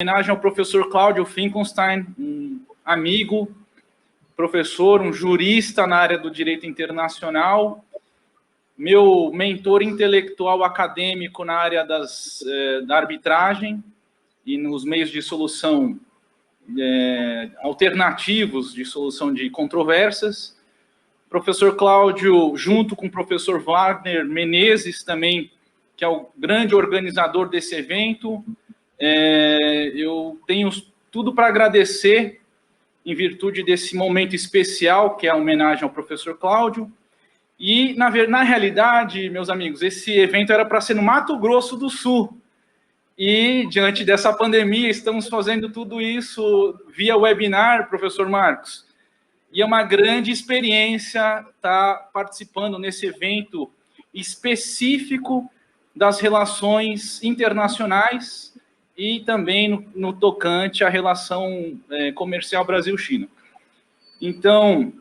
homenagem ao professor Cláudio Finkelstein, um amigo, professor, um jurista na área do direito internacional, meu mentor intelectual acadêmico na área da arbitragem e nos meios de solução alternativos de solução de controvérsias. Professor Cláudio, junto com o professor Wagner Menezes, também, que é o grande organizador desse evento, eu tenho tudo para agradecer em virtude desse momento especial, que é a homenagem ao professor Cláudio. E, na realidade, meus amigos, esse evento era para ser no Mato Grosso do Sul. E, diante dessa pandemia, estamos fazendo tudo isso via webinar, professor Marcos. E é uma grande experiência estar participando nesse evento específico das relações internacionais e também no tocante à relação comercial Brasil-China. Então,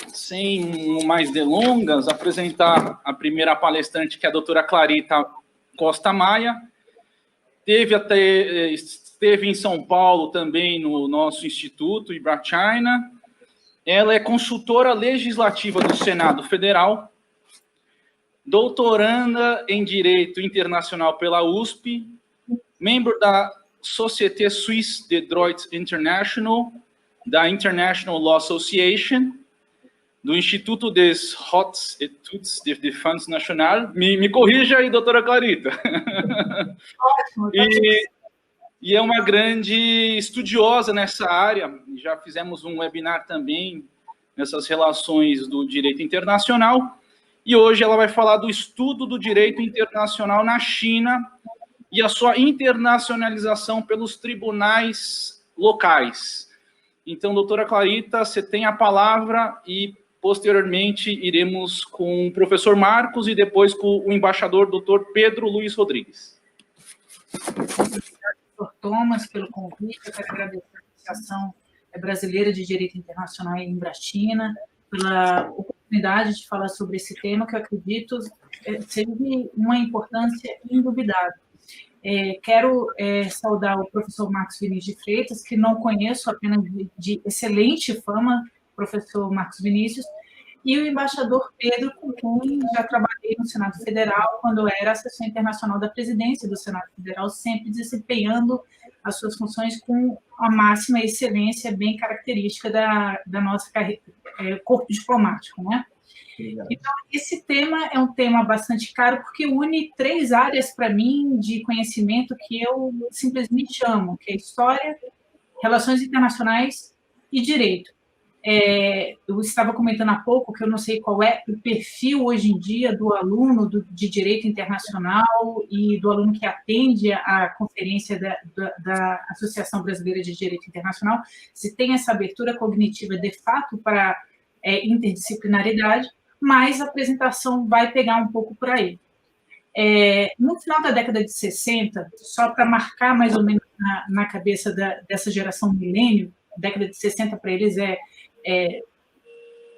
sem mais delongas, apresentar a primeira palestrante, que é a doutora Clarita Costa Maia. Esteve em São Paulo também no nosso instituto, Ibra-China. Ela é consultora legislativa do Senado Federal, doutoranda em Direito Internacional pela USP, membro da Société Suisse de Droit International, da International Law Association, do Instituto des Hautes Études de Défense Nationale. Me corrija aí, doutora Clarita. Ótimo. E é uma grande estudiosa nessa área. Já fizemos um webinar também nessas relações do direito internacional. E hoje ela vai falar do estudo do direito internacional na China e a sua internacionalização pelos tribunais locais. Então, doutora Clarita, você tem a palavra e, posteriormente, iremos com o professor Marcos e depois com o embaixador, doutor Pedro Luiz Rodrigues. Obrigado, doutor Thomas, pelo convite. Eu quero agradecer a Associação Brasileira de Direito Internacional em Ibra-China pela oportunidade de falar sobre esse tema, que eu acredito teve uma importância indubitável. Quero saudar o professor Marcos Vinícius de Freitas, que não conheço, apenas de excelente fama, professor Marcos Vinícius, e o embaixador Pedro, com quem já trabalhei no Senado Federal, quando era assessor internacional da presidência do Senado Federal, sempre desempenhando as suas funções com a máxima excelência, bem característica da nossa corpo diplomático, né? Então, esse tema é um tema bastante caro, porque une três áreas, para mim, de conhecimento que eu simplesmente amo, que é história, relações internacionais e direito. Eu estava comentando há pouco que eu não sei qual é o perfil hoje em dia do aluno de direito internacional e do aluno que atende a conferência da Associação Brasileira de Direito Internacional, se tem essa abertura cognitiva de fato para interdisciplinaridade, mas a apresentação vai pegar um pouco por aí. No final da década de 60, só para marcar mais ou menos na cabeça dessa geração milênio, a década de 60 para eles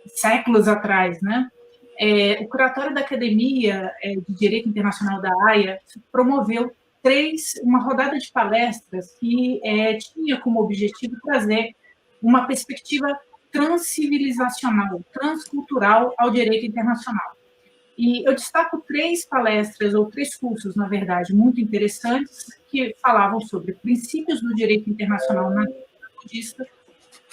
séculos atrás, né? O Curatório da Academia de Direito Internacional da Haia promoveu uma rodada de palestras que tinha como objetivo trazer uma perspectiva transcivilizacional, transcultural ao direito internacional. E eu destaco três palestras, ou três cursos, na verdade, muito interessantes, que falavam sobre princípios do direito internacional na budista,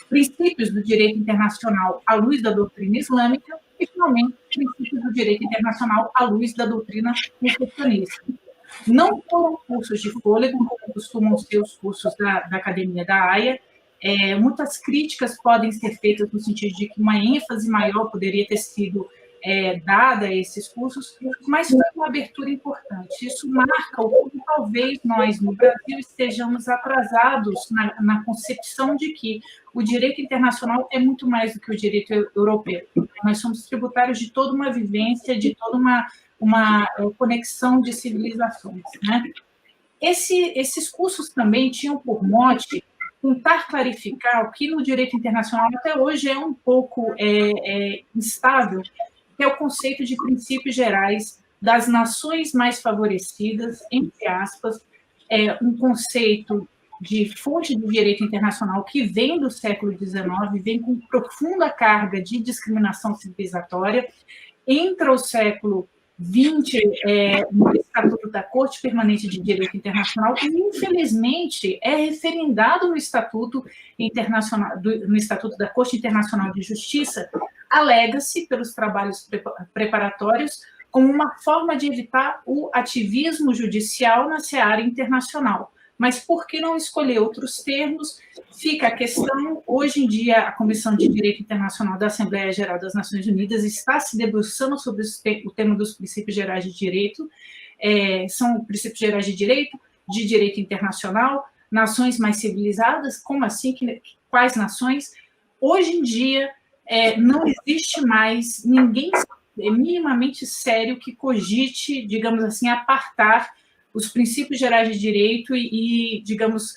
princípios do direito internacional à luz da doutrina islâmica e, finalmente, princípios do direito internacional à luz da doutrina confucionista. Não foram cursos de fôlego, como costumam ser os cursos da Academia da Haia. Muitas críticas podem ser feitas no sentido de que uma ênfase maior poderia ter sido dada a esses cursos, mas foi uma abertura importante. Isso marca o como talvez nós, no Brasil, estejamos atrasados na concepção de que o direito internacional é muito mais do que o direito europeu. Nós somos tributários de toda uma vivência, de toda uma conexão de civilizações, né? Esses cursos também tinham por mote tentar clarificar o que no direito internacional até hoje é um pouco instável, que é o conceito de princípios gerais das nações mais favorecidas, entre aspas, um conceito de fonte de direito internacional que vem do século XIX, vem com profunda carga de discriminação civilizatória, entra o século XX no Estatuto da Corte Permanente de Direito Internacional e, infelizmente, é referendado no Estatuto Internacional, no Estatuto da Corte Internacional de Justiça, alega-se pelos trabalhos preparatórios como uma forma de evitar o ativismo judicial na seara internacional. Mas por que não escolher outros termos? Fica a questão. Hoje em dia, a Comissão de Direito Internacional da Assembleia Geral das Nações Unidas está se debruçando sobre o tema dos princípios gerais de direito. São princípios gerais de direito internacional, nações mais civilizadas, como assim? Quais nações? Hoje em dia, não existe mais ninguém minimamente sério que cogite, digamos assim, apartar os princípios gerais de direito e digamos,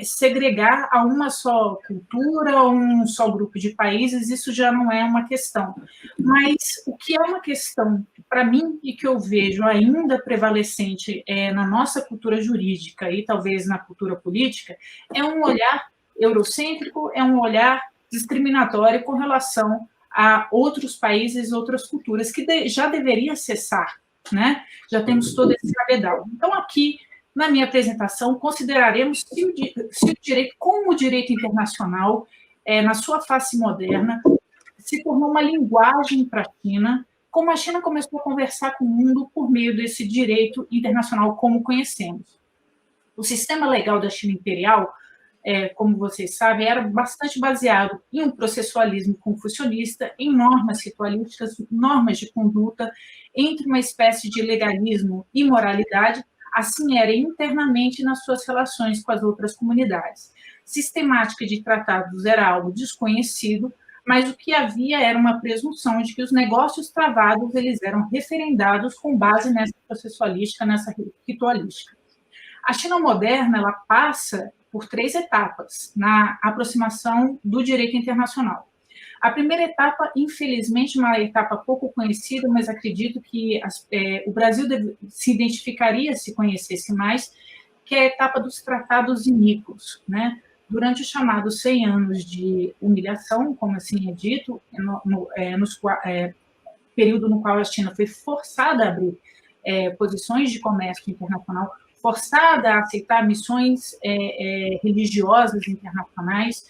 segregar a uma só cultura, a um só grupo de países, isso já não é uma questão. Mas o que é uma questão, para mim, e que eu vejo ainda prevalecente na nossa cultura jurídica e talvez na cultura política, é um olhar eurocêntrico, é um olhar discriminatório com relação a outros países, outras culturas, que já deveria cessar, né? Já temos todo esse cabedal. Então, aqui, na minha apresentação, consideraremos se o direito, como o direito internacional, na sua face moderna, se tornou uma linguagem para a China, como a China começou a conversar com o mundo por meio desse direito internacional como conhecemos. O sistema legal da China imperial, como vocês sabem, era bastante baseado em um processualismo confucionista, em normas ritualísticas, normas de conduta, entre uma espécie de legalismo e moralidade, assim era internamente nas suas relações com as outras comunidades. Sistemática de tratados era algo desconhecido, mas o que havia era uma presunção de que os negócios travados eles eram referendados com base nessa processualística, nessa ritualística. A China moderna ela passa por 3 etapas na aproximação do direito internacional. A primeira etapa, infelizmente, uma etapa pouco conhecida, mas acredito que o Brasil se identificaria se conhecesse mais, que é a etapa dos tratados iníquos, né? Durante os chamados 100 anos de humilhação, como assim é dito, período no qual a China foi forçada a abrir posições de comércio internacional, forçada a aceitar missões religiosas internacionais,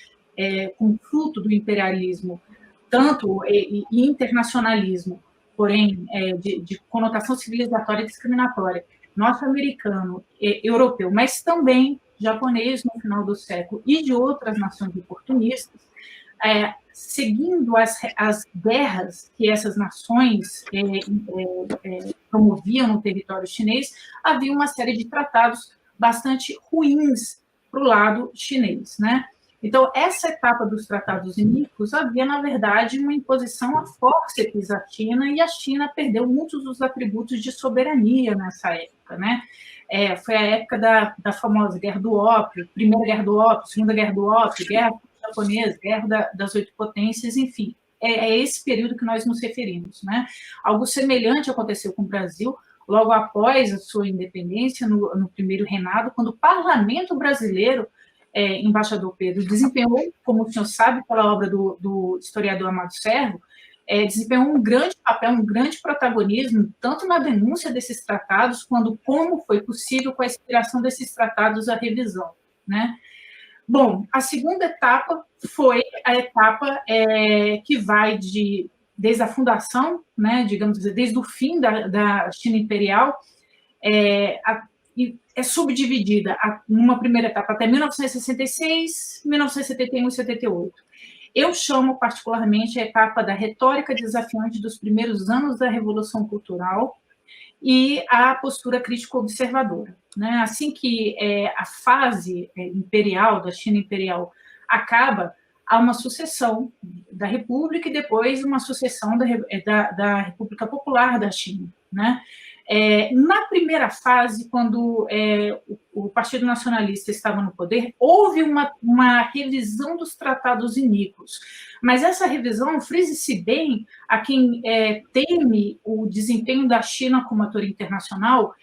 com fruto do imperialismo, tanto e internacionalismo, porém, de conotação civilizatória e discriminatória, norte-americano, europeu, mas também japonês no final do século e de outras nações oportunistas, seguindo as guerras que essas nações promoviam no território chinês, havia uma série de tratados bastante ruins para o lado chinês, né? Então, essa etapa dos tratados iníquos havia, na verdade, uma imposição a fórceps à China, e a China perdeu muitos dos atributos de soberania nessa época, né? Foi a época da famosa Guerra do Ópio, Primeira Guerra do Ópio, Segunda Guerra do Ópio, Guerra Japonesa, Guerra das 8 Potências, enfim. É esse período que nós nos referimos, né? Algo semelhante aconteceu com o Brasil, logo após a sua independência, no primeiro reinado, quando o parlamento brasileiro, embaixador Pedro, desempenhou, como o senhor sabe, pela obra do historiador Amado Servo, desempenhou um grande papel, um grande protagonismo, tanto na denúncia desses tratados, quanto como foi possível, com a inspiração desses tratados, a revisão, né? Bom, a segunda etapa foi a etapa que vai desde a fundação, né, digamos, desde o fim da China imperial, é subdividida numa primeira etapa até 1966, 1971 e 78. Eu chamo particularmente a etapa da retórica desafiante dos primeiros anos da Revolução Cultural e a postura crítico-observadora, né? Assim que a fase imperial, da China imperial, acaba, há uma sucessão da República e depois uma sucessão da República Popular da China, né? Na primeira fase, quando o Partido Nacionalista estava no poder, houve uma revisão dos tratados iníquos. Mas essa revisão, frise-se bem, a quem teme o desempenho da China como ator internacional,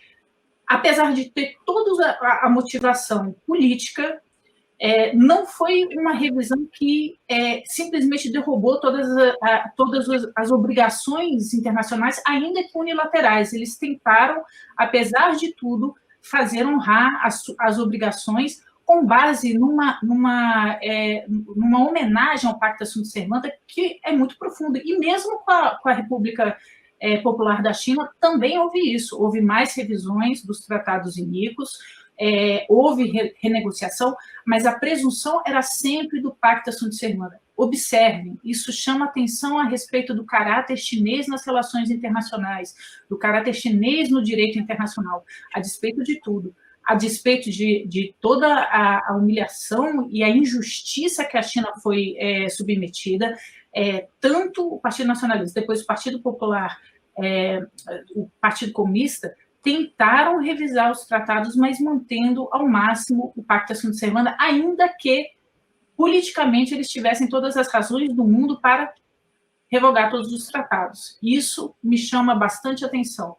apesar de ter toda a motivação política, não foi uma revisão que simplesmente derrubou todas as obrigações internacionais, ainda que unilaterais. Eles tentaram, apesar de tudo, fazer honrar as obrigações com base numa homenagem ao Pacta Sunt Servanda, que é muito profundo. E mesmo com a República Popular da China, também houve isso. Houve mais revisões dos tratados iníquos, houve renegociação, mas a presunção era sempre do Pacta Sunt Servanda. Observem, isso chama atenção a respeito do caráter chinês nas relações internacionais, do caráter chinês no direito internacional, a despeito de tudo, a despeito de toda a humilhação e a injustiça que a China foi submetida, tanto o Partido Nacionalista, depois o Partido Popular, o Partido Comunista, tentaram revisar os tratados, mas mantendo ao máximo o Pacta Sunt Servanda, ainda que politicamente eles tivessem todas as razões do mundo para revogar todos os tratados. Isso me chama bastante atenção.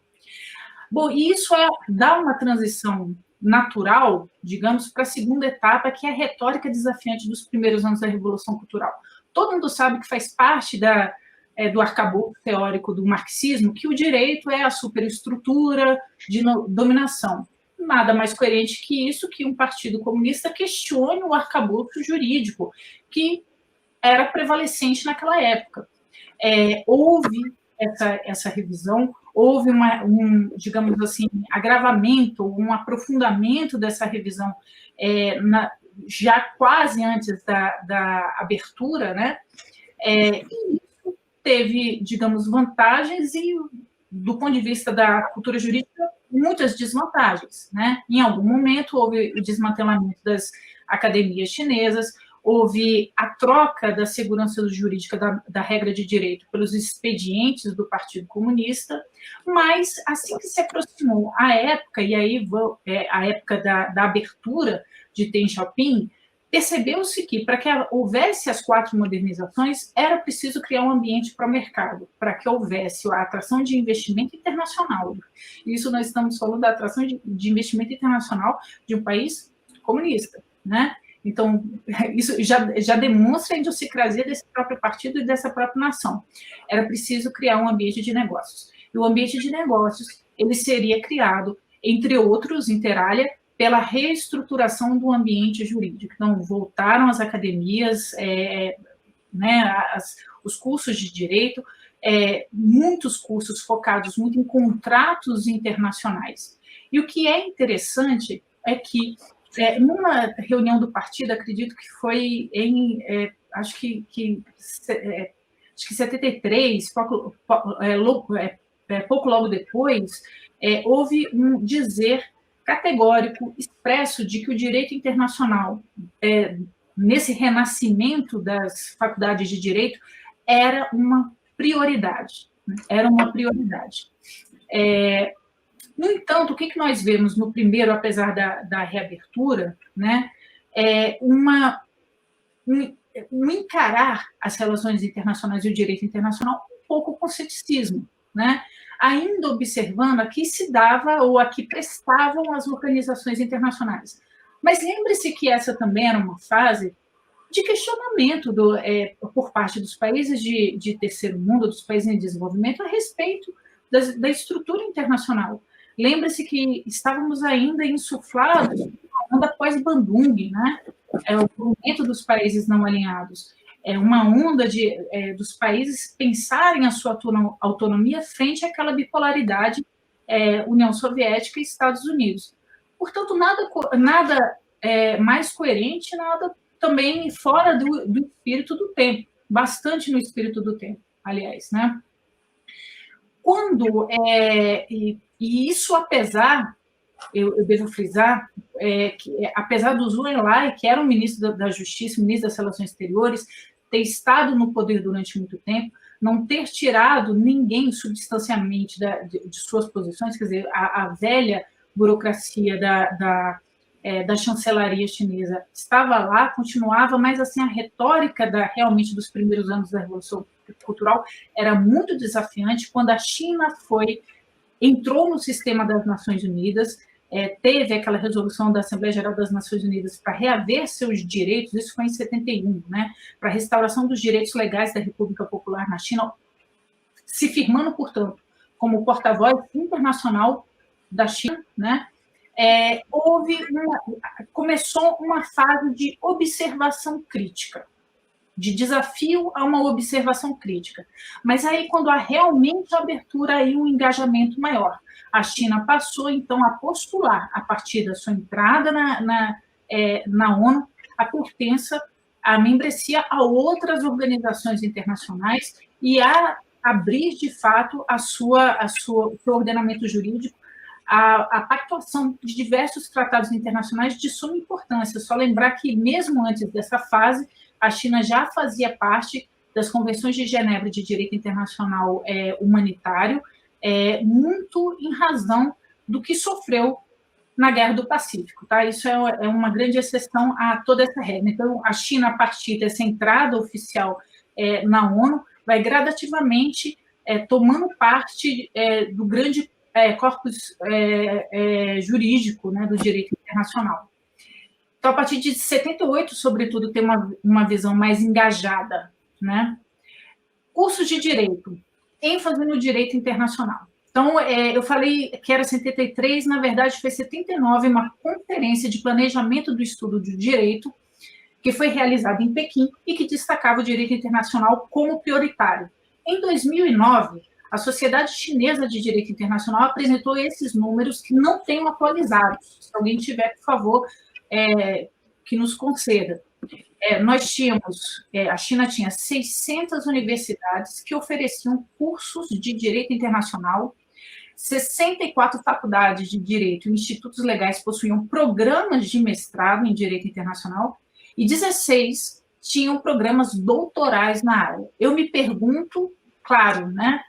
Bom, isso dá uma transição natural, digamos, para a segunda etapa, que é a retórica desafiante dos primeiros anos da Revolução Cultural. Todo mundo sabe que faz parte do arcabouço teórico do marxismo, que o direito é a superestrutura de dominação. Nada mais coerente que isso, que um partido comunista questione o arcabouço jurídico, que era prevalecente naquela época. Houve essa revisão, houve digamos assim, agravamento, um aprofundamento dessa revisão já quase antes da abertura, né? E isso teve, digamos, vantagens e, do ponto de vista da cultura jurídica, muitas desvantagens, né? Em algum momento houve o desmantelamento das academias chinesas, houve a troca da segurança jurídica da regra de direito pelos expedientes do Partido Comunista, mas assim que se aproximou a época, e aí a época da abertura de Deng Xiaoping, percebeu-se que, para que houvesse as 4 modernizações, era preciso criar um ambiente para o mercado, para que houvesse a atração de investimento internacional. Isso nós estamos falando da atração de investimento internacional de um país comunista, né? Então, isso já demonstra a idiosincrasia desse próprio partido e dessa própria nação. Era preciso criar um ambiente de negócios. E o ambiente de negócios, ele seria criado, entre outros, inter alia, pela reestruturação do ambiente jurídico. Então, voltaram as academias, os cursos de direito, muitos cursos focados muito em contratos internacionais. E o que é interessante é que, numa reunião do partido, acredito que foi acho que 73, pouco logo depois, houve um dizer categórico, expresso, de que o direito internacional, nesse renascimento das faculdades de direito, era uma prioridade. Era uma prioridade. No entanto, o que nós vemos no primeiro, apesar da reabertura, né, um encarar as relações internacionais e o direito internacional um pouco com ceticismo, né? Ainda observando a que se dava ou a que prestavam as organizações internacionais. Mas lembre-se que essa também era uma fase de questionamento por parte dos países de terceiro mundo, dos países em desenvolvimento, a respeito da estrutura internacional. Lembre-se que estávamos ainda insuflados na onda pós-Bandung, né? O movimento dos países não alinhados. Uma onda dos países pensarem a sua autonomia frente àquela bipolaridade União Soviética e Estados Unidos. Portanto, nada mais coerente, nada também fora do espírito do tempo, bastante no espírito do tempo, aliás, né? E isso, apesar, eu devo frisar, que apesar do Zhou Enlai, que era o ministro da Justiça, ministro das Relações Exteriores, ter estado no poder durante muito tempo, não ter tirado ninguém substancialmente de suas posições, quer dizer, a velha burocracia da chancelaria chinesa estava lá, continuava, mas assim, a retórica realmente dos primeiros anos da Revolução Cultural era muito desafiante. Quando a China entrou no sistema das Nações Unidas, teve aquela resolução da Assembleia Geral das Nações Unidas para reaver seus direitos, isso foi em 71, né, para a restauração dos direitos legais da República Popular na China, se firmando, portanto, como porta-voz internacional da China, né, começou uma fase de observação crítica, de desafio a uma observação crítica. Mas aí, quando há realmente abertura e um engajamento maior, a China passou, então, a postular, a partir da sua entrada na ONU, a pertença, a membresia a outras organizações internacionais e a abrir, de fato, o seu ordenamento jurídico, a pactuação de diversos tratados internacionais de suma importância. Só lembrar que, mesmo antes dessa fase, a China já fazia parte das convenções de Genebra de direito internacional humanitário, muito em razão do que sofreu na Guerra do Pacífico. Tá? Isso é uma grande exceção a toda essa regra. Então, a China, a partir dessa entrada oficial na ONU, vai gradativamente tomando parte do grande corpus jurídico, né, do direito internacional. Então, a partir de 78, sobretudo, tem uma visão mais engajada, né? Cursos de direito, ênfase no direito internacional. Então, eu falei que era 73, na verdade, foi 79, uma conferência de planejamento do estudo de direito, que foi realizada em Pequim e que destacava o direito internacional como prioritário. Em 2009, a Sociedade Chinesa de Direito Internacional apresentou esses números que não tenho atualizados. Se alguém tiver, por favor, que nos conceda. Nós tínhamos, a China tinha 600 universidades que ofereciam cursos de direito internacional, 64 faculdades de direito e institutos legais possuíam programas de mestrado em direito internacional e 16 tinham programas doutorais na área. Eu me pergunto, claro, né,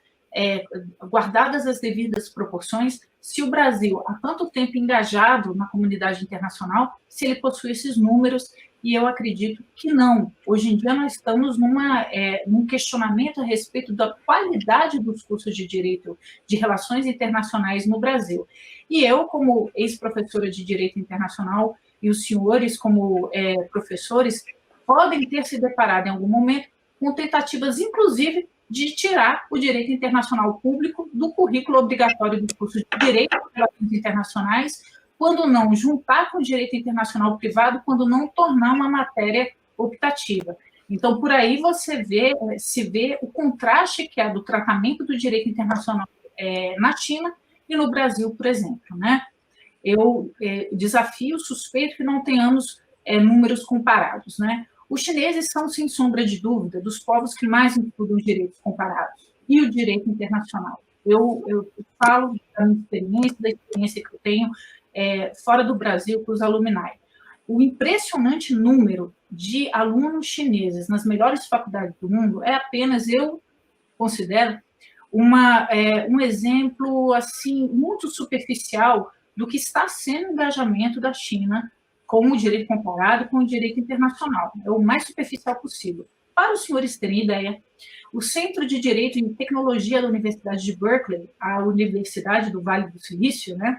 guardadas as devidas proporções, se o Brasil, há tanto tempo engajado na comunidade internacional, se ele possui esses números, e eu acredito que não. Hoje em dia nós estamos num questionamento a respeito da qualidade dos cursos de direito de relações internacionais no Brasil. E eu, como ex-professora de direito internacional, e os senhores, como professores, podem ter se deparado em algum momento com tentativas, inclusive, de tirar o direito internacional público do currículo obrigatório dos cursos de direito e relações internacionais, quando não juntar com o direito internacional privado, quando não tornar uma matéria optativa. Então, por aí se vê o contraste que há do tratamento do direito internacional na China e no Brasil, por exemplo, né? Eu desafio, suspeito que não tenhamos números comparados, né? Os chineses são, sem sombra de dúvida, dos povos que mais estudam os direitos comparados e o direito internacional. Eu falo da minha experiência, da experiência que eu tenho fora do Brasil com os alumni. O impressionante número de alunos chineses nas melhores faculdades do mundo é apenas, eu considero, um exemplo assim muito superficial do que está sendo o engajamento da China com o direito comparado com o direito internacional. É o mais superficial possível. Para os senhores terem ideia, o Centro de Direito e Tecnologia da Universidade de Berkeley, a Universidade do Vale do Silício, né,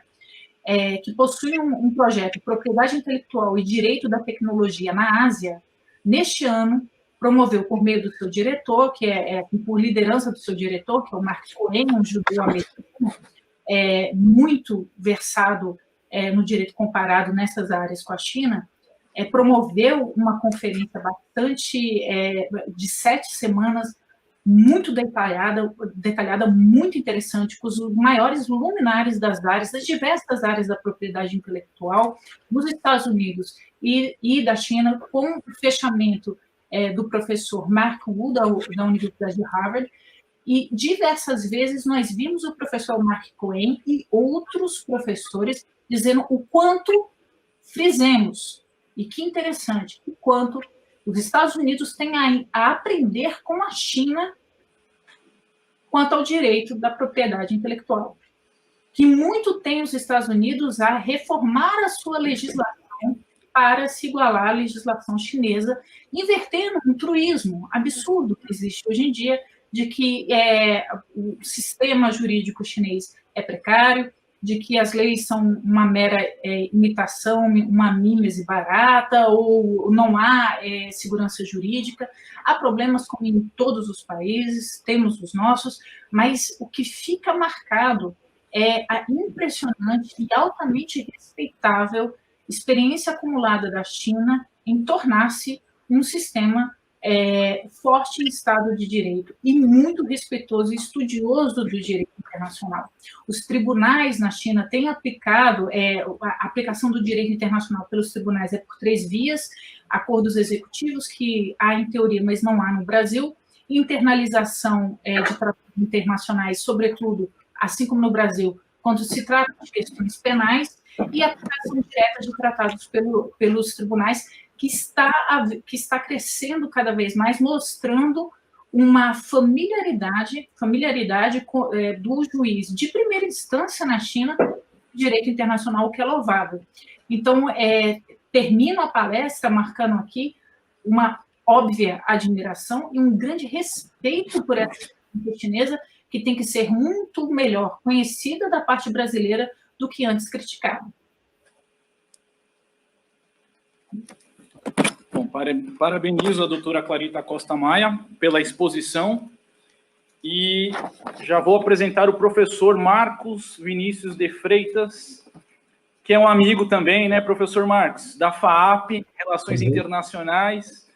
que possui um projeto Propriedade Intelectual e Direito da Tecnologia na Ásia, neste ano, promoveu por meio do seu diretor, por liderança do seu diretor, que é o Mark Cohen, um judeu americano, muito versado no direito comparado nessas áreas com a China, promoveu uma conferência bastante de 7 semanas, muito detalhada, muito interessante, com os maiores luminares das diversas áreas da propriedade intelectual nos Estados Unidos e da China, com o fechamento do professor Mark Wu, da Universidade de Harvard, e diversas vezes nós vimos o professor Mark Cohen e outros professores dizendo o quanto frisemos, e que interessante, o quanto os Estados Unidos têm a aprender com a China quanto ao direito da propriedade intelectual. Que muito tem os Estados Unidos a reformar a sua legislação para se igualar à legislação chinesa, invertendo um truísmo absurdo que existe hoje em dia, de que o sistema jurídico chinês é precário, de que as leis são uma mera imitação, uma mímese barata, ou não há segurança jurídica. Há problemas como em todos os países, temos os nossos, mas o que fica marcado é a impressionante e altamente respeitável experiência acumulada da China em tornar-se um sistema forte em Estado de Direito e muito respeitoso e estudioso do direito internacional. Os tribunais na China têm aplicado, a aplicação do direito internacional pelos tribunais é por 3 vias, acordos executivos, que há em teoria, mas não há no Brasil, internalização de tratados internacionais, sobretudo, assim como no Brasil, quando se trata de questões penais, e a aplicação direta de tratados pelos tribunais, que está crescendo cada vez mais, mostrando uma familiaridade do juiz de primeira instância na China, direito internacional, o que é louvável. Então, termino a palestra marcando aqui uma óbvia admiração e um grande respeito por essa chinesa, que tem que ser muito melhor conhecida da parte brasileira do que antes criticada. Bom, parabenizo a doutora Clarita Costa Maia pela exposição e já vou apresentar o professor Marcos Vinícius de Freitas, que é um amigo também, né, professor Marcos, da FAAP, Relações Internacionais.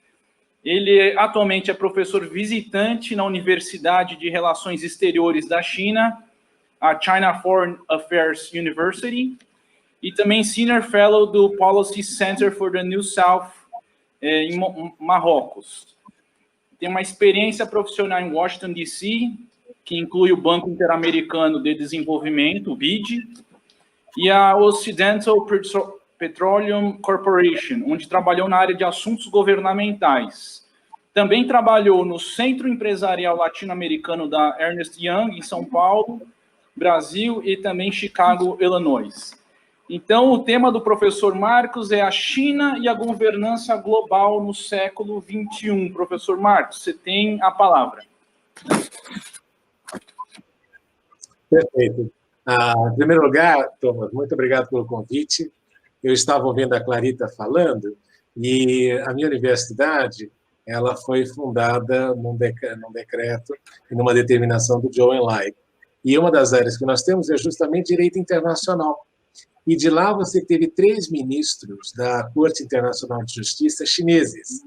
Ele atualmente é professor visitante na Universidade de Relações Exteriores da China, a China Foreign Affairs University, e também Senior Fellow do Policy Center for the New South, em Marrocos. Tem uma experiência profissional em Washington, D.C., que inclui o Banco Interamericano de Desenvolvimento, o BID, e a Occidental Petroleum Corporation, onde trabalhou na área de assuntos governamentais. Também trabalhou no Centro Empresarial Latino-Americano da Ernst Young, em São Paulo, Brasil, e também Chicago, Illinois. Então, o tema do professor Marcos é a China e a governança global no século XXI. Professor Marcos, você tem a palavra. Perfeito. Em primeiro lugar, Thomas, muito obrigado pelo convite. Eu estava ouvindo a Clarita falando e a minha universidade ela foi fundada num decreto e numa determinação do Zhou Enlai. E uma das áreas que nós temos é justamente direito internacional. E de lá você teve 3 ministros da Corte Internacional de Justiça chineses.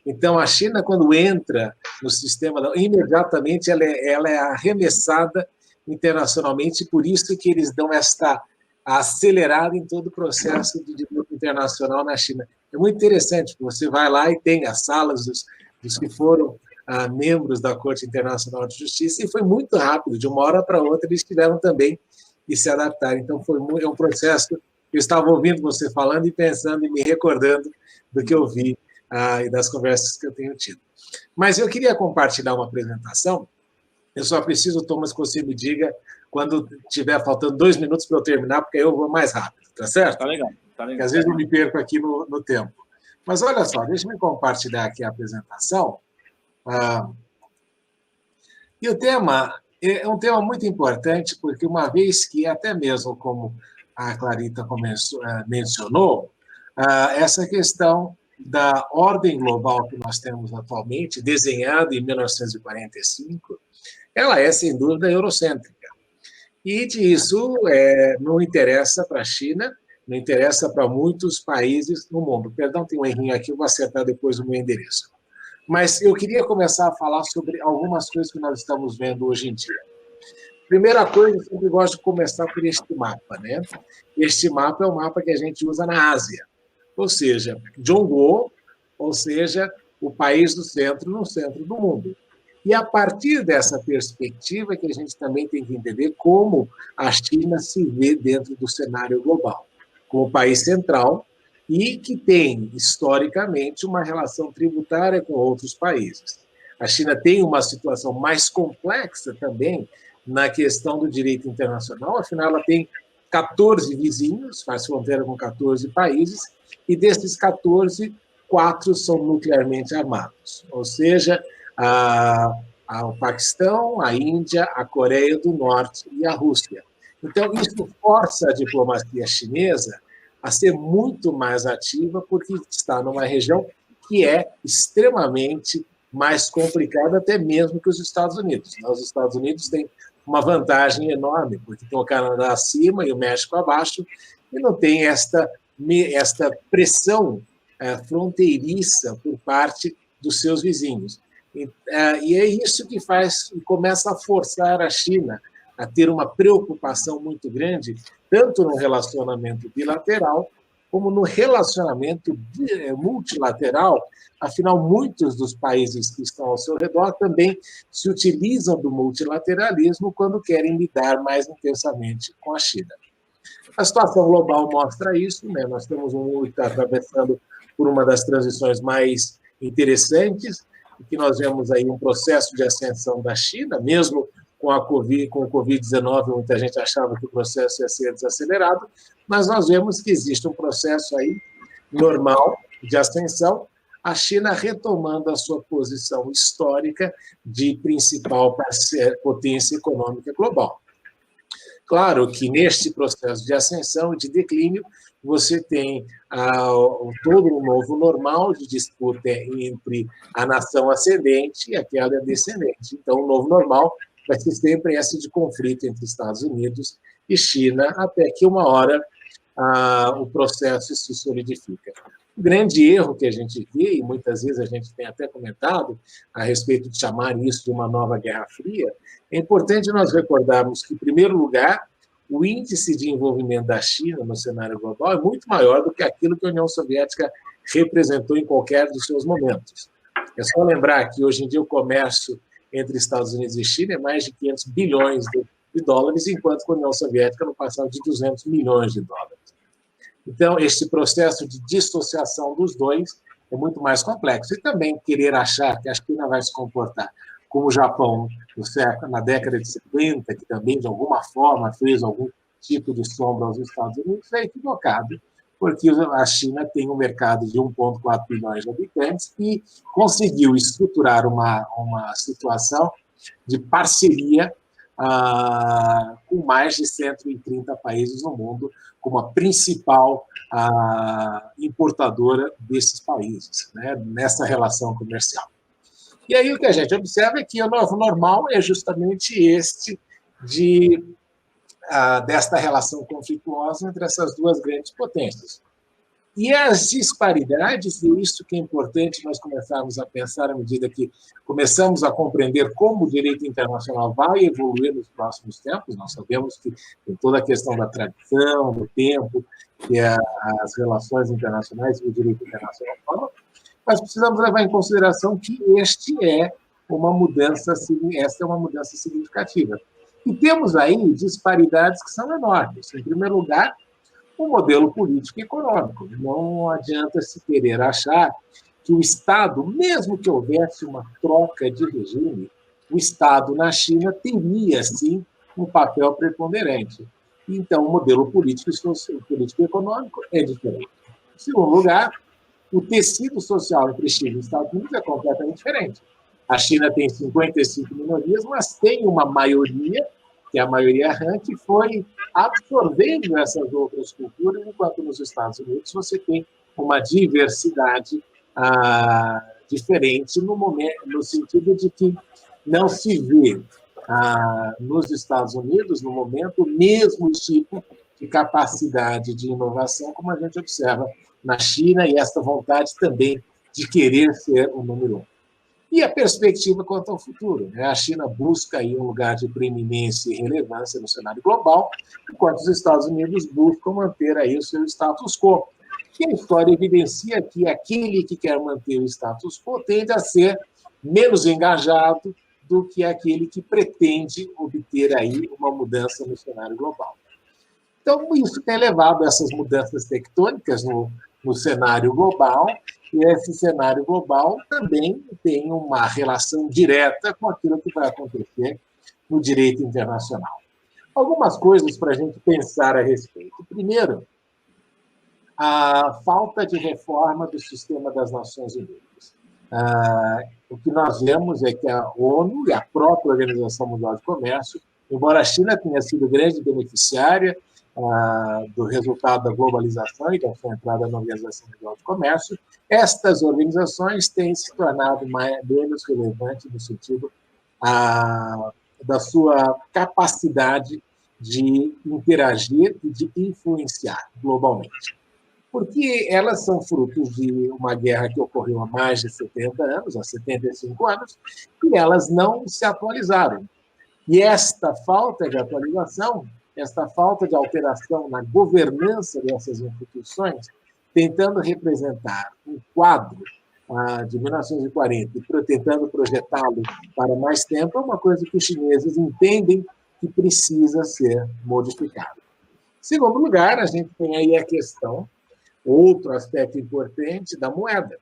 Então, a China, quando entra no sistema, imediatamente ela é arremessada internacionalmente, por isso que eles dão esta acelerada em todo o processo de direito internacional na China. É muito interessante, porque você vai lá e tem as salas dos que foram membros da Corte Internacional de Justiça, e foi muito rápido, de uma hora para outra eles tiveram também e se adaptar. Então, é um processo que eu estava ouvindo você falando e pensando e me recordando do que eu vi e das conversas que eu tenho tido. Mas eu queria compartilhar uma apresentação. Eu só preciso, Thomas, que você me diga quando estiver faltando 2 minutos para eu terminar, porque aí eu vou mais rápido, tá certo? Tá legal. Porque às vezes eu me perco aqui no tempo. Mas olha só, deixa eu compartilhar aqui a apresentação. E o tema é um tema muito importante, porque uma vez que, até mesmo como a Clarita mencionou, essa questão da ordem global que nós temos atualmente, desenhada em 1945, ela é, sem dúvida, eurocêntrica. E disso não interessa para a China, não interessa para muitos países no mundo. Perdão, tem um errinho aqui, eu vou acertar depois o meu endereço. Mas eu queria começar a falar sobre algumas coisas que nós estamos vendo hoje em dia. Primeira coisa, eu sempre gosto de começar por este mapa, né? Este mapa é o mapa que a gente usa na Ásia, ou seja, Zhongguo, ou seja, o país do centro no centro do mundo. E a partir dessa perspectiva que a gente também tem que entender como a China se vê dentro do cenário global, como país central, e que tem, historicamente, uma relação tributária com outros países. A China tem uma situação mais complexa também na questão do direito internacional, afinal, ela tem 14 vizinhos, faz fronteira com 14 países, e desses 14, 4 são nuclearmente armados, ou seja, o Paquistão, a Índia, a Coreia do Norte e a Rússia. Então, isso força a diplomacia chinesa a ser muito mais ativa, porque está numa região que é extremamente mais complicada, até mesmo que os Estados Unidos. Os Estados Unidos têm uma vantagem enorme, porque tem o Canadá acima e o México abaixo, e não tem esta pressão fronteiriça por parte dos seus vizinhos. E é isso que começa a forçar a China a ter uma preocupação muito grande, tanto no relacionamento bilateral, como no relacionamento multilateral. Afinal, muitos dos países que estão ao seu redor também se utilizam do multilateralismo quando querem lidar mais intensamente com a China. A situação global mostra isso, né? Nós estamos atravessando por uma das transições mais interessantes, que nós vemos aí um processo de ascensão da China, mesmo com o Covid-19, muita gente achava que o processo ia ser desacelerado, mas nós vemos que existe um processo aí normal de ascensão, a China retomando a sua posição histórica de principal potência econômica global. Claro que neste processo de ascensão e de declínio, você tem todo um novo normal de disputa entre a nação ascendente e aquela descendente. Então, o novo normal vai ser sempre esse de conflito entre Estados Unidos e China, até que uma hora o processo se solidifica. O grande erro que a gente vê, e muitas vezes a gente tem até comentado a respeito de chamar isso de uma nova Guerra Fria, é importante nós recordarmos que, em primeiro lugar, o índice de envolvimento da China no cenário global é muito maior do que aquilo que a União Soviética representou em qualquer dos seus momentos. É só lembrar que, hoje em dia, o comércio entre Estados Unidos e China é mais de 500 bilhões de dólares, enquanto que a União Soviética no passado de 200 milhões de dólares. Então, este processo de dissociação dos dois é muito mais complexo. E também querer achar que a China vai se comportar como o Japão na década de 70, que também, de alguma forma, fez algum tipo de sombra aos Estados Unidos, é equivocado, porque a China tem um mercado de 1,4 bilhões de habitantes e conseguiu estruturar uma situação de parceria com mais de 130 países no mundo, como a principal importadora desses países, né, nessa relação comercial. E aí o que a gente observa é que o novo normal é justamente desta relação conflituosa entre essas duas grandes potências. E as disparidades, e isso que é importante nós começarmos a pensar à medida que começamos a compreender como o direito internacional vai evoluir nos próximos tempos. Nós sabemos que tem toda a questão da tradição, do tempo, que as relações internacionais e o direito internacional falam, mas precisamos levar em consideração que esta é uma mudança significativa. E temos aí disparidades que são enormes. Em primeiro lugar, o modelo político e econômico. Não adianta se querer achar que o Estado, mesmo que houvesse uma troca de regime, o Estado na China teria, sim, um papel preponderante. Então, o modelo político e econômico é diferente. Em segundo lugar, o tecido social entre China e Estados Unidos é completamente diferente. A China tem 55 minorias, mas tem uma maioria, que é a maioria Han, que foi absorvendo essas outras culturas, enquanto nos Estados Unidos você tem uma diversidade diferente no sentido de que não se vê nos Estados Unidos, no momento, o mesmo tipo de capacidade de inovação como a gente observa na China, e esta vontade também de querer ser o número 1. E a perspectiva quanto ao futuro, né? A China busca aí um lugar de preeminência e relevância no cenário global, enquanto os Estados Unidos buscam manter aí o seu status quo. E a história evidencia que aquele que quer manter o status quo tende a ser menos engajado do que aquele que pretende obter aí uma mudança no cenário global. Então, isso tem levado a essas mudanças tectônicas no cenário global, e esse cenário global também tem uma relação direta com aquilo que vai acontecer no direito internacional. Algumas coisas para a gente pensar a respeito. Primeiro, a falta de reforma do sistema das Nações Unidas. O que nós vemos é que a ONU e a própria Organização Mundial de Comércio Embora a China tenha sido grande beneficiária do resultado da globalização e da sua entrada na Organização Mundial do Comércio, estas organizações têm se tornado menos relevantes no sentido da sua capacidade de interagir e de influenciar globalmente. Porque elas são frutos de uma guerra que ocorreu há mais de 70 anos, há 75 anos, e elas não se atualizaram. E esta falta de atualização, esta falta de alteração na governança dessas instituições, tentando representar um quadro de 1940 e tentando projetá-lo para mais tempo, é uma coisa que os chineses entendem que precisa ser modificada. Em segundo lugar, a gente tem aí a questão, outro aspecto importante, da moeda.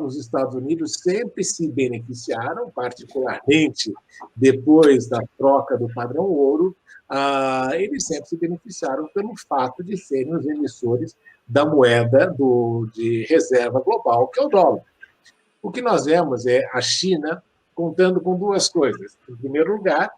Os Estados Unidos sempre se beneficiaram, particularmente depois da troca do padrão ouro, eles sempre se beneficiaram pelo fato de serem os emissores da moeda de reserva global, que é o dólar. O que nós vemos é a China contando com duas coisas. Em primeiro lugar,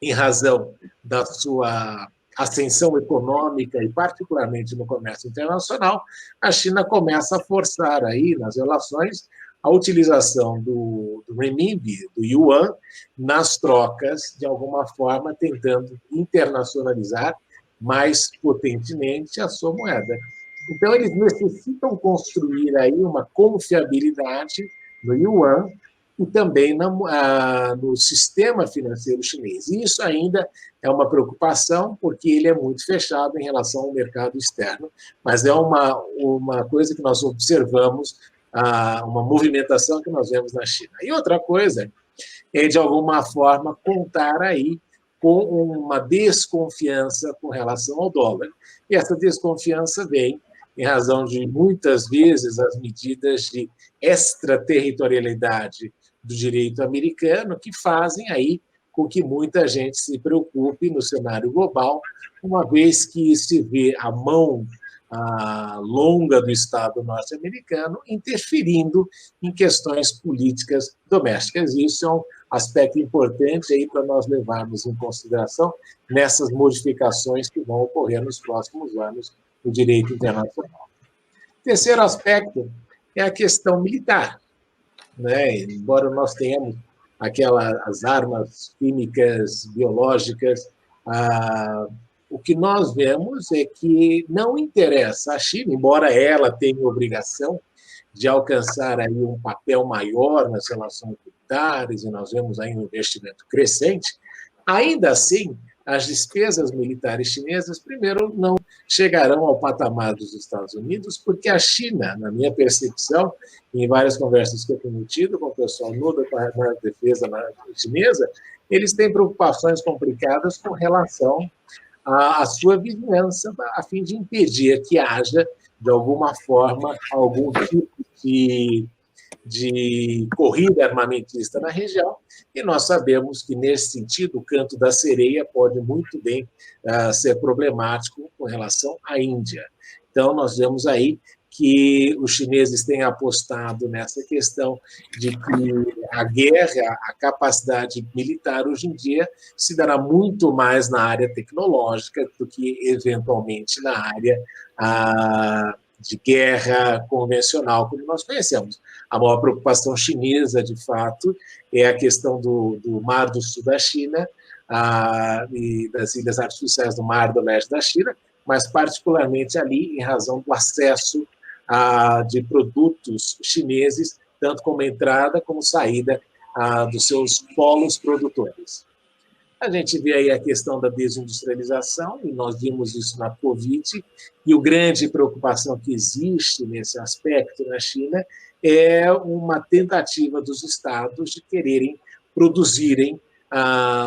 em razão da sua ascensão econômica e particularmente no comércio internacional, a China começa a forçar aí nas relações a utilização do renminbi, do yuan, nas trocas, de alguma forma tentando internacionalizar mais potentemente a sua moeda. Então, eles necessitam construir aí uma confiabilidade no yuan e também no sistema financeiro chinês. E isso ainda é uma preocupação, porque ele é muito fechado em relação ao mercado externo, mas é uma coisa que nós observamos, uma movimentação que nós vemos na China. E outra coisa é, de alguma forma, contar aí com uma desconfiança com relação ao dólar. E essa desconfiança vem em razão de, muitas vezes, as medidas de extraterritorialidade do direito americano, que fazem aí com que muita gente se preocupe no cenário global, uma vez que se vê a mão longa do Estado norte-americano interferindo em questões políticas domésticas. Isso é um aspecto importante aí para nós levarmos em consideração nessas modificações que vão ocorrer nos próximos anos no direito internacional. Terceiro aspecto é a questão militar. Embora nós tenhamos as armas químicas, biológicas, o que nós vemos é que não interessa a China, embora ela tenha obrigação de alcançar aí um papel maior nas relações militares, e nós vemos aí um investimento crescente, ainda assim, as despesas militares chinesas, primeiro, não chegarão ao patamar dos Estados Unidos, porque a China, na minha percepção, em várias conversas que eu tenho tido com o pessoal na defesa chinesa, eles têm preocupações complicadas com relação à sua vizinhança, a fim de impedir que haja, de alguma forma, algum tipo de corrida armamentista na região, e nós sabemos que, nesse sentido, o canto da sereia pode muito bem ser problemático com relação à Índia. Então, nós vemos aí que os chineses têm apostado nessa questão de que a guerra, a capacidade militar, hoje em dia, se dará muito mais na área tecnológica do que, eventualmente, na área de guerra convencional, como nós conhecemos. A maior preocupação chinesa, de fato, é a questão do Mar do Sul da China e das ilhas artificiais do Mar do Leste da China, mas particularmente ali em razão do acesso de produtos chineses, tanto como entrada como saída dos seus polos produtores. A gente vê aí a questão da desindustrialização, e nós vimos isso na Covid, e a grande preocupação que existe nesse aspecto na China é uma tentativa dos estados de quererem produzirem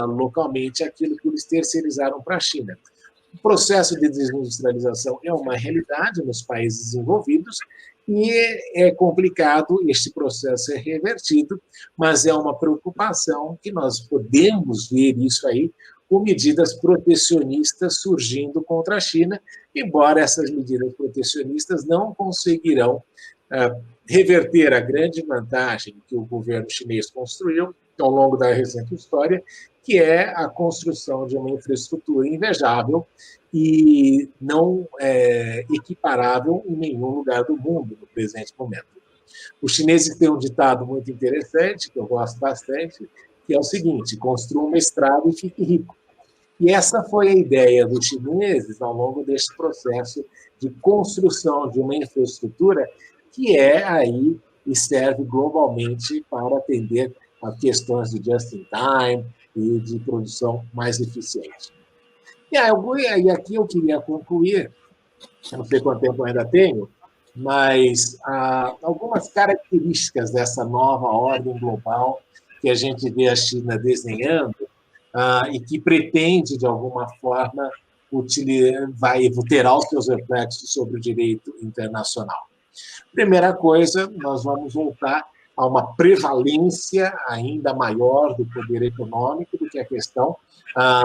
localmente aquilo que eles terceirizaram para a China. O processo de desindustrialização é uma realidade nos países desenvolvidos e é complicado este processo ser revertido, mas é uma preocupação que nós podemos ver isso aí com medidas protecionistas surgindo contra a China, embora essas medidas protecionistas não conseguirão reverter a grande vantagem que o governo chinês construiu ao longo da recente história, que é a construção de uma infraestrutura invejável e não equiparável em nenhum lugar do mundo no presente momento. Os chineses têm um ditado muito interessante, que eu gosto bastante, que é o seguinte: construa uma estrada e fique rico. E essa foi a ideia dos chineses ao longo deste processo de construção de uma infraestrutura que é aí e serve globalmente para atender a questões de just-in-time e de produção mais eficiente. E aqui eu queria concluir, eu não sei quanto tempo eu ainda tenho, mas algumas características dessa nova ordem global que a gente vê a China desenhando e que pretende, de alguma forma, terá os seus reflexos sobre o direito internacional. Primeira coisa, nós vamos voltar a uma prevalência ainda maior do poder econômico do que a questão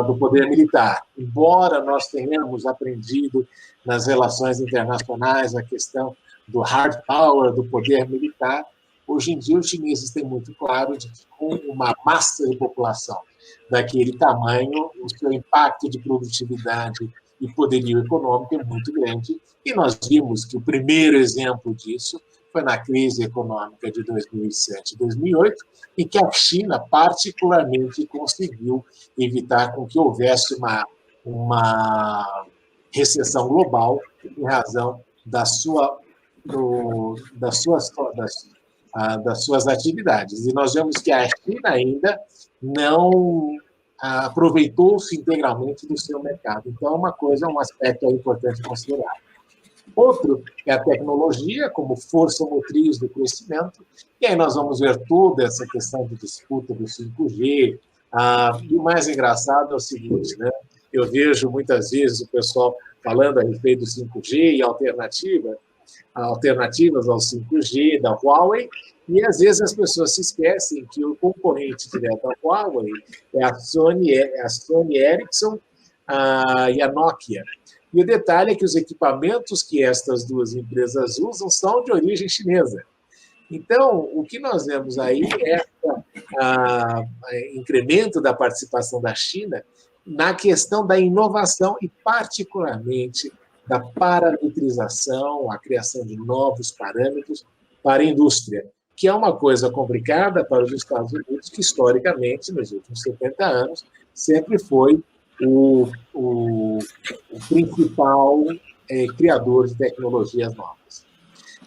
do poder militar. Embora nós tenhamos aprendido nas relações internacionais a questão do hard power, do poder militar, hoje em dia os chineses têm muito claro de que com uma massa de população daquele tamanho, o seu impacto de produtividade e poderio econômico é muito grande. E nós vimos que o primeiro exemplo disso foi na crise econômica de 2007 e 2008, em que a China particularmente conseguiu evitar com que houvesse uma recessão global em razão das suas atividades. E nós vemos que a China ainda não aproveitou-se integralmente do seu mercado. Então, um aspecto importante considerar. Outro é a tecnologia como força motriz do crescimento, e aí nós vamos ver toda essa questão de disputa do 5G. E o mais engraçado é o seguinte, né? Eu vejo muitas vezes o pessoal falando a respeito do 5G e alternativas ao 5G da Huawei, e às vezes as pessoas se esquecem que o concorrente direto da Huawei é a Sony Ericsson e a Nokia. E o detalhe é que os equipamentos que estas duas empresas usam são de origem chinesa. Então, o que nós vemos aí é incremento da participação da China na questão da inovação e, particularmente, da parametrização, a criação de novos parâmetros para a indústria, que é uma coisa complicada para os Estados Unidos, que, historicamente, nos últimos 70 anos, sempre foi o principal criador de tecnologias novas.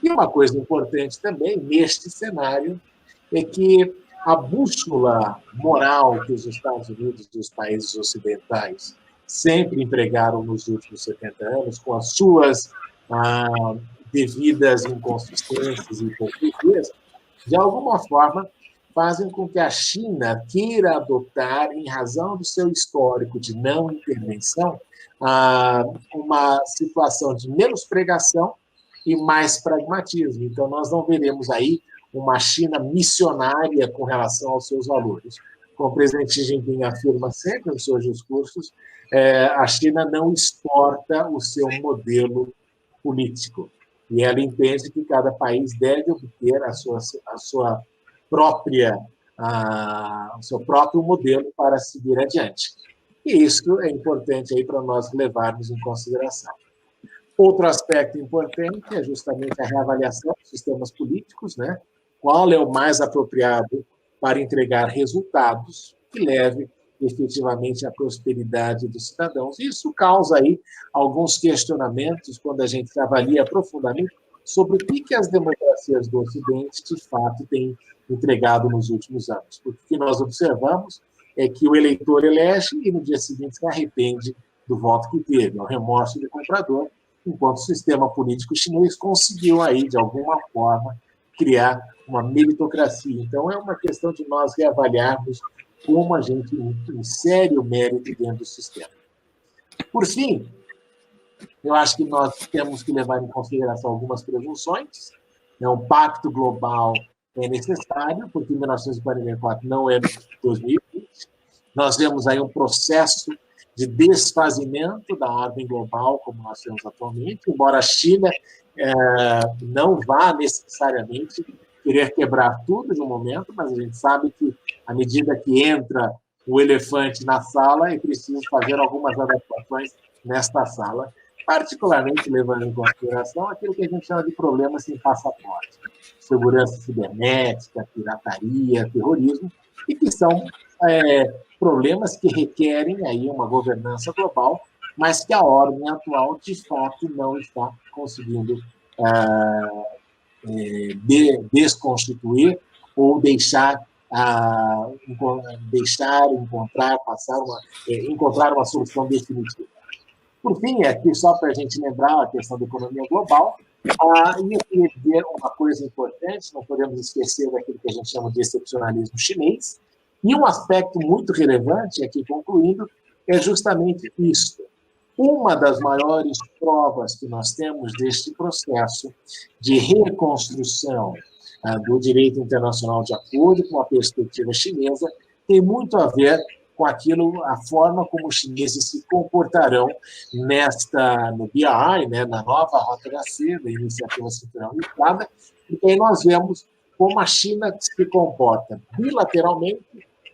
E uma coisa importante também, neste cenário, é que a bússola moral que os Estados Unidos e os países ocidentais sempre empregaram nos últimos 70 anos, com as suas devidas inconsistências e hipocrisias, de alguma forma fazem com que a China queira adotar, em razão do seu histórico de não intervenção, uma situação de menos pregação e mais pragmatismo. Então, nós não veremos aí uma China missionária com relação aos seus valores. Como o presidente Xi Jinping afirma sempre nos seus discursos, a China não exporta o seu modelo político. E ela entende que cada país deve obter o seu próprio modelo para seguir adiante. E isso é importante aí para nós levarmos em consideração. Outro aspecto importante é justamente a reavaliação dos sistemas políticos, né? Qual é o mais apropriado para entregar resultados que leve efetivamente à prosperidade dos cidadãos. Isso causa aí alguns questionamentos quando a gente avalia profundamente sobre o que as democracias do Ocidente, de fato, têm entregado nos últimos anos. Porque o que nós observamos é que o eleitor elege e, no dia seguinte, se arrepende do voto que teve, é o remorso do comprador, enquanto o sistema político chinês conseguiu aí, de alguma forma, criar uma meritocracia. Então, é uma questão de nós reavaliarmos como a gente insere o mérito dentro do sistema. Por fim, eu acho que nós temos que levar em consideração algumas presunções. Um pacto global é necessário, porque 1944 não é 2020. Nós vemos aí um processo de desfazimento da ordem global, como nós temos atualmente, embora a China não vá necessariamente querer quebrar tudo de um momento, mas a gente sabe que à medida que entra o elefante na sala, é preciso fazer algumas adaptações nesta sala, particularmente levando em consideração aquilo que a gente chama de problemas sem passaporte, segurança cibernética, pirataria, terrorismo, e que são problemas que requerem aí uma governança global, mas que a ordem atual, de fato, não está conseguindo desconstituir ou deixar encontrar uma solução definitiva. Por fim, aqui só para a gente lembrar a questão da economia global, e eu queria dizer uma coisa importante, não podemos esquecer daquilo que a gente chama de excepcionalismo chinês, e um aspecto muito relevante, aqui concluindo, é justamente isso. Uma das maiores provas que nós temos deste processo de reconstrução do direito internacional de acordo com a perspectiva chinesa tem muito a ver com a forma como os chineses se comportarão no BRI, né, na nova Rota da Seda, Iniciativa Cinturão Unificada, e aí nós vemos como a China se comporta bilateralmente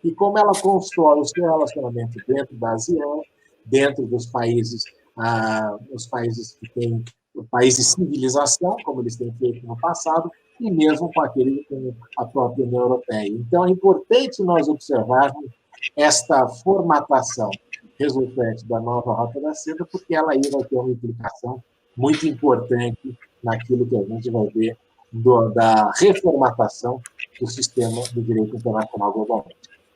e como ela constrói o seu relacionamento dentro da ASEAN, dentro dos países, os países que têm países de civilização, como eles têm feito no passado, e mesmo com a própria União Europeia. Então, é importante nós observarmos esta formatação resultante da nova Rota da Seda, porque ela aí vai ter uma implicação muito importante naquilo que a gente vai ver da reformatação do sistema do direito internacional globalmente.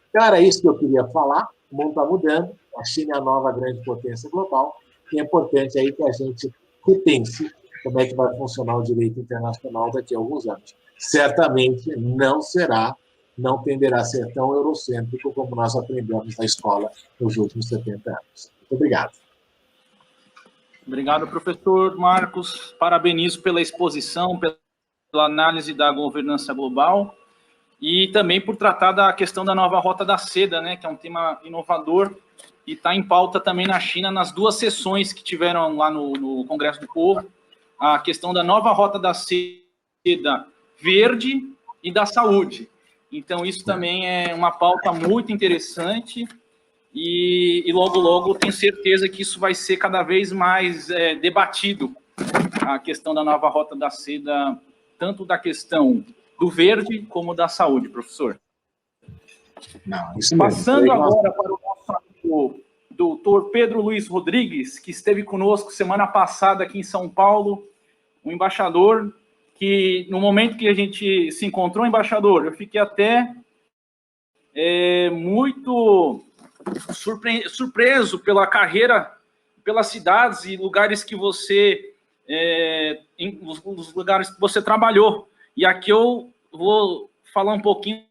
Então, era isso que eu queria falar. O mundo está mudando, a China é a nova grande potência global, e é importante aí que a gente repense como é que vai funcionar o direito internacional daqui a alguns anos. Certamente não tenderá a ser tão eurocêntrico como nós aprendemos na escola nos últimos 70 anos. Muito obrigado. Obrigado, professor Marcos. Parabenizo pela exposição, pela análise da governança global e também por tratar da questão da nova Rota da Seda, né, que é um tema inovador e está em pauta também na China nas duas sessões que tiveram lá no Congresso do Povo, a questão da nova Rota da Seda verde e da saúde. Então, isso também é uma pauta muito interessante e logo, logo, tenho certeza que isso vai ser cada vez mais debatido, a questão da nova Rota da Seda, tanto da questão do verde como da saúde, professor. Não, isso Passando agora para o nosso amigo, doutor Pedro Luiz Rodrigues, que esteve conosco semana passada aqui em São Paulo, um embaixador que, no momento que a gente se encontrou, embaixador, eu fiquei até muito surpreso pela carreira, pelas cidades e lugares que você, os lugares que você trabalhou. E aqui eu vou falar um pouquinho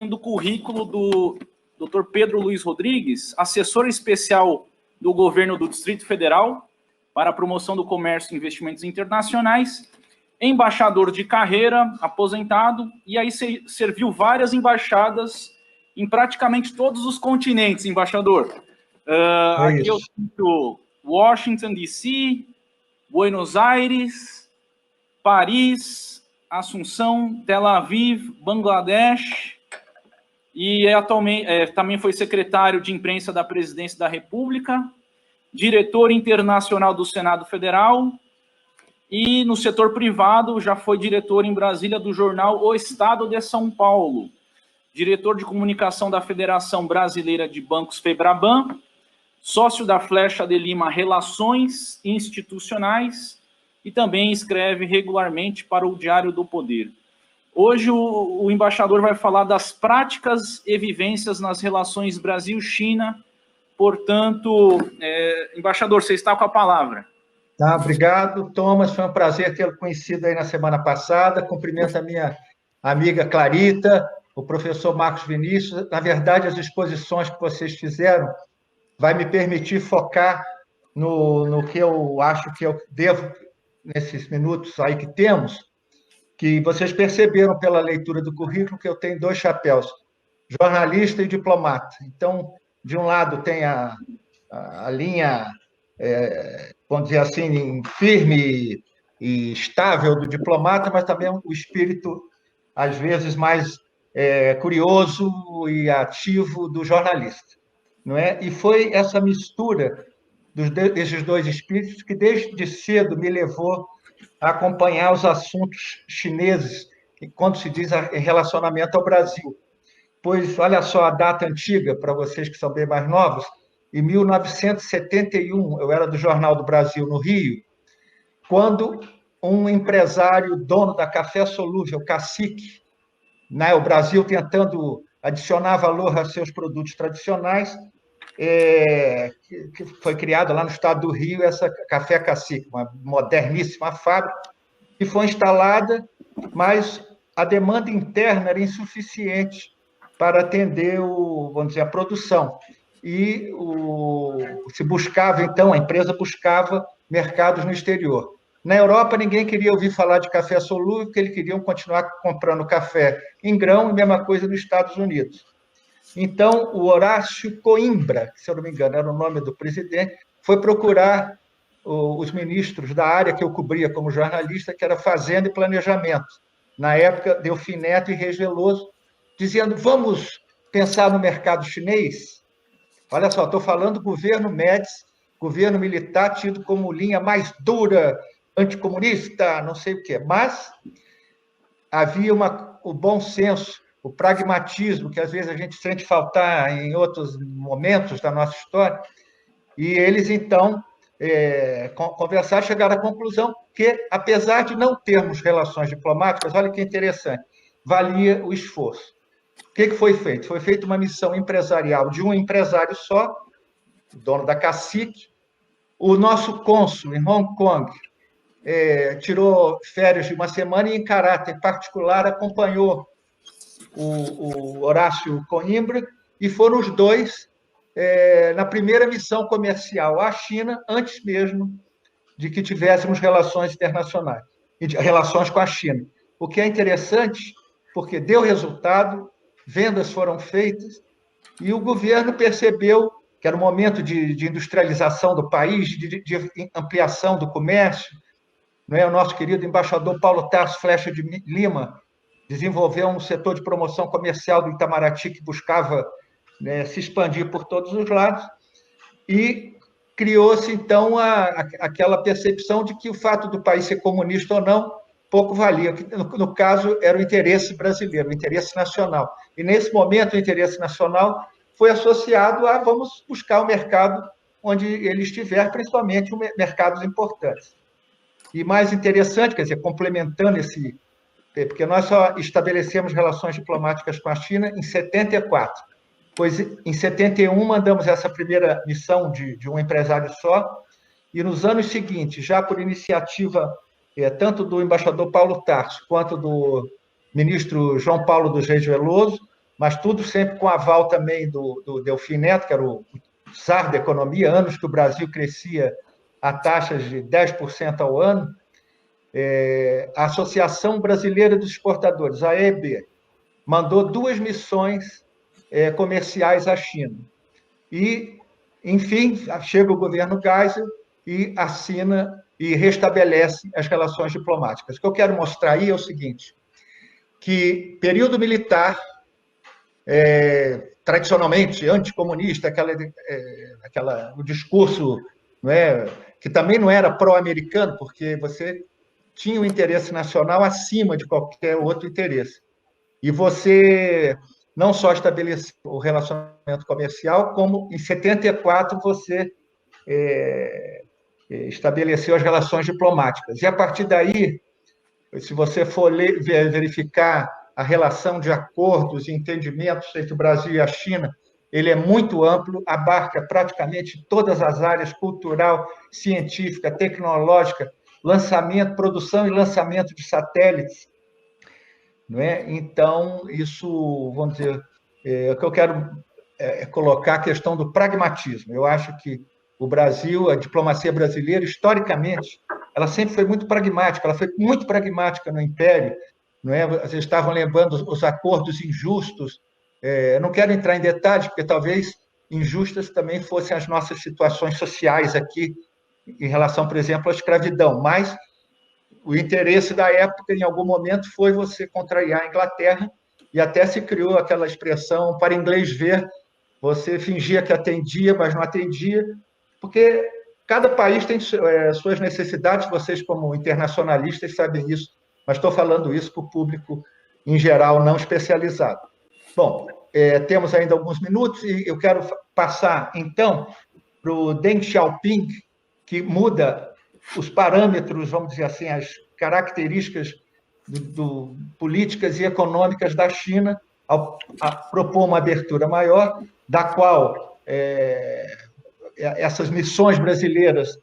do currículo do Dr. Pedro Luiz Rodrigues, assessor especial do governo do Distrito Federal para a promoção do comércio e investimentos internacionais, embaixador de carreira, aposentado, e aí serviu várias embaixadas em praticamente todos os continentes, embaixador. Aqui eu cito Washington, D.C., Buenos Aires, Paris, Assunção, Tel Aviv, Bangladesh, e atualmente também foi secretário de imprensa da Presidência da República, diretor internacional do Senado Federal, e no setor privado já foi diretor em Brasília do jornal O Estado de São Paulo, diretor de comunicação da Federação Brasileira de Bancos Febraban, sócio da Flecha de Lima Relações Institucionais e também escreve regularmente para o Diário do Poder. Hoje o embaixador vai falar das práticas e vivências nas relações Brasil-China. Portanto, embaixador, você está com a palavra. Tá, obrigado, Thomas. Foi um prazer tê-lo conhecido aí na semana passada. Cumprimento a minha amiga Clarita, o professor Marcos Vinícius. Na verdade, as exposições que vocês fizeram vai me permitir focar no que eu acho que eu devo, nesses minutos aí que temos, que vocês perceberam pela leitura do currículo que eu tenho dois chapéus, jornalista e diplomata. Então, de um lado tem a linha, vamos dizer assim, firme e estável do diplomata, mas também o espírito, às vezes, mais curioso e ativo do jornalista, não é? E foi essa mistura desses dois espíritos que desde cedo me levou a acompanhar os assuntos chineses, quando se diz em relacionamento ao Brasil. Pois, olha só a data antiga, para vocês que são bem mais novos, em 1971, eu era do Jornal do Brasil, no Rio, quando um empresário, dono da Café Solúvel, Cacique, né, o Brasil tentando adicionar valor a seus produtos tradicionais, que foi criada lá no estado do Rio essa Café Cacique, uma moderníssima fábrica, que foi instalada, mas a demanda interna era insuficiente para atender vamos dizer, a produção. E se buscava, então, a empresa buscava mercados no exterior. Na Europa, ninguém queria ouvir falar de café solúvel, porque eles queriam continuar comprando café em grão, e mesma coisa nos Estados Unidos. Então, o Horácio Coimbra, que, se eu não me engano, era o nome do presidente, foi procurar os ministros da área que eu cobria como jornalista, que era Fazenda e Planejamento, na época, Delfim Neto e Reis Veloso, dizendo, vamos pensar no mercado chinês? Olha só, estou falando do governo Médici, governo militar tido como linha mais dura, anticomunista, não sei o quê, mas havia o bom senso, o pragmatismo, que às vezes a gente sente faltar em outros momentos da nossa história, e eles, então, conversaram, chegaram à conclusão que, apesar de não termos relações diplomáticas, olha que interessante, valia o esforço. O que foi feito? Foi feita uma missão empresarial de um empresário só, o dono da Cacique. O nosso cônsul em Hong Kong tirou férias de uma semana e, em caráter particular, acompanhou o Horácio Coimbra, e foram os dois na primeira missão comercial à China, antes mesmo de que tivéssemos relações internacionais, relações com a China. O que é interessante, porque deu resultado, vendas foram feitas, e o governo percebeu que era um momento de industrialização do país, de ampliação do comércio. Não é? O nosso querido embaixador Paulo Tarso Flecha de Lima desenvolveu um setor de promoção comercial do Itamaraty que buscava se expandir por todos os lados, e criou-se, então, aquela percepção de que o fato do país ser comunista ou não pouco valia. No caso, era o interesse brasileiro, o interesse nacional. E, nesse momento, o interesse nacional foi associado a vamos buscar o mercado onde ele estiver, principalmente mercados importantes. E mais interessante, quer dizer, complementando porque nós só estabelecemos relações diplomáticas com a China em 74, pois em 71 mandamos essa primeira missão de um empresário só, e nos anos seguintes, já por iniciativa tanto do embaixador Paulo Tarso, quanto do ministro João Paulo dos Reis Veloso, mas tudo sempre com aval também do Delfim Neto, que era o czar da economia, anos que o Brasil crescia a taxas de 10% ao ano, a Associação Brasileira dos Exportadores, a AEB, mandou 2 missões comerciais à China. E, enfim, chega o governo Geisel e assina e restabelece as relações diplomáticas. O que eu quero mostrar aí é o seguinte, que período militar, tradicionalmente anticomunista, o discurso, não é, que também não era pró-americano, porque você tinha o interesse nacional acima de qualquer outro interesse. E você não só estabeleceu o relacionamento comercial, como em 74 você estabeleceu as relações diplomáticas. E, a partir daí, se você for verificar a relação de acordos e entendimentos entre o Brasil e a China, ele é muito amplo, abarca praticamente todas as áreas, cultural, científica, tecnológica, produção e lançamento de satélites. Não é? Então, isso, vamos dizer, o que eu quero colocar a questão do pragmatismo. Eu acho que o Brasil, a diplomacia brasileira, historicamente, ela sempre foi muito pragmática, ela foi muito pragmática no Império, não é? Vocês estavam lembrando os acordos injustos, eu não quero entrar em detalhes, porque talvez injustas também fossem as nossas situações sociais aqui, em relação, por exemplo, à escravidão, mas o interesse da época, em algum momento, foi você contrariar a Inglaterra e até se criou aquela expressão para inglês ver, você fingia que atendia, mas não atendia, porque cada país tem suas necessidades, vocês como internacionalistas sabem isso, mas estou falando isso para o público em geral não especializado. Bom, temos ainda alguns minutos e eu quero passar, então, para o Deng Xiaoping, que muda os parâmetros, vamos dizer assim, as características políticas e econômicas da China, a propor uma abertura maior, da qual essas missões brasileiras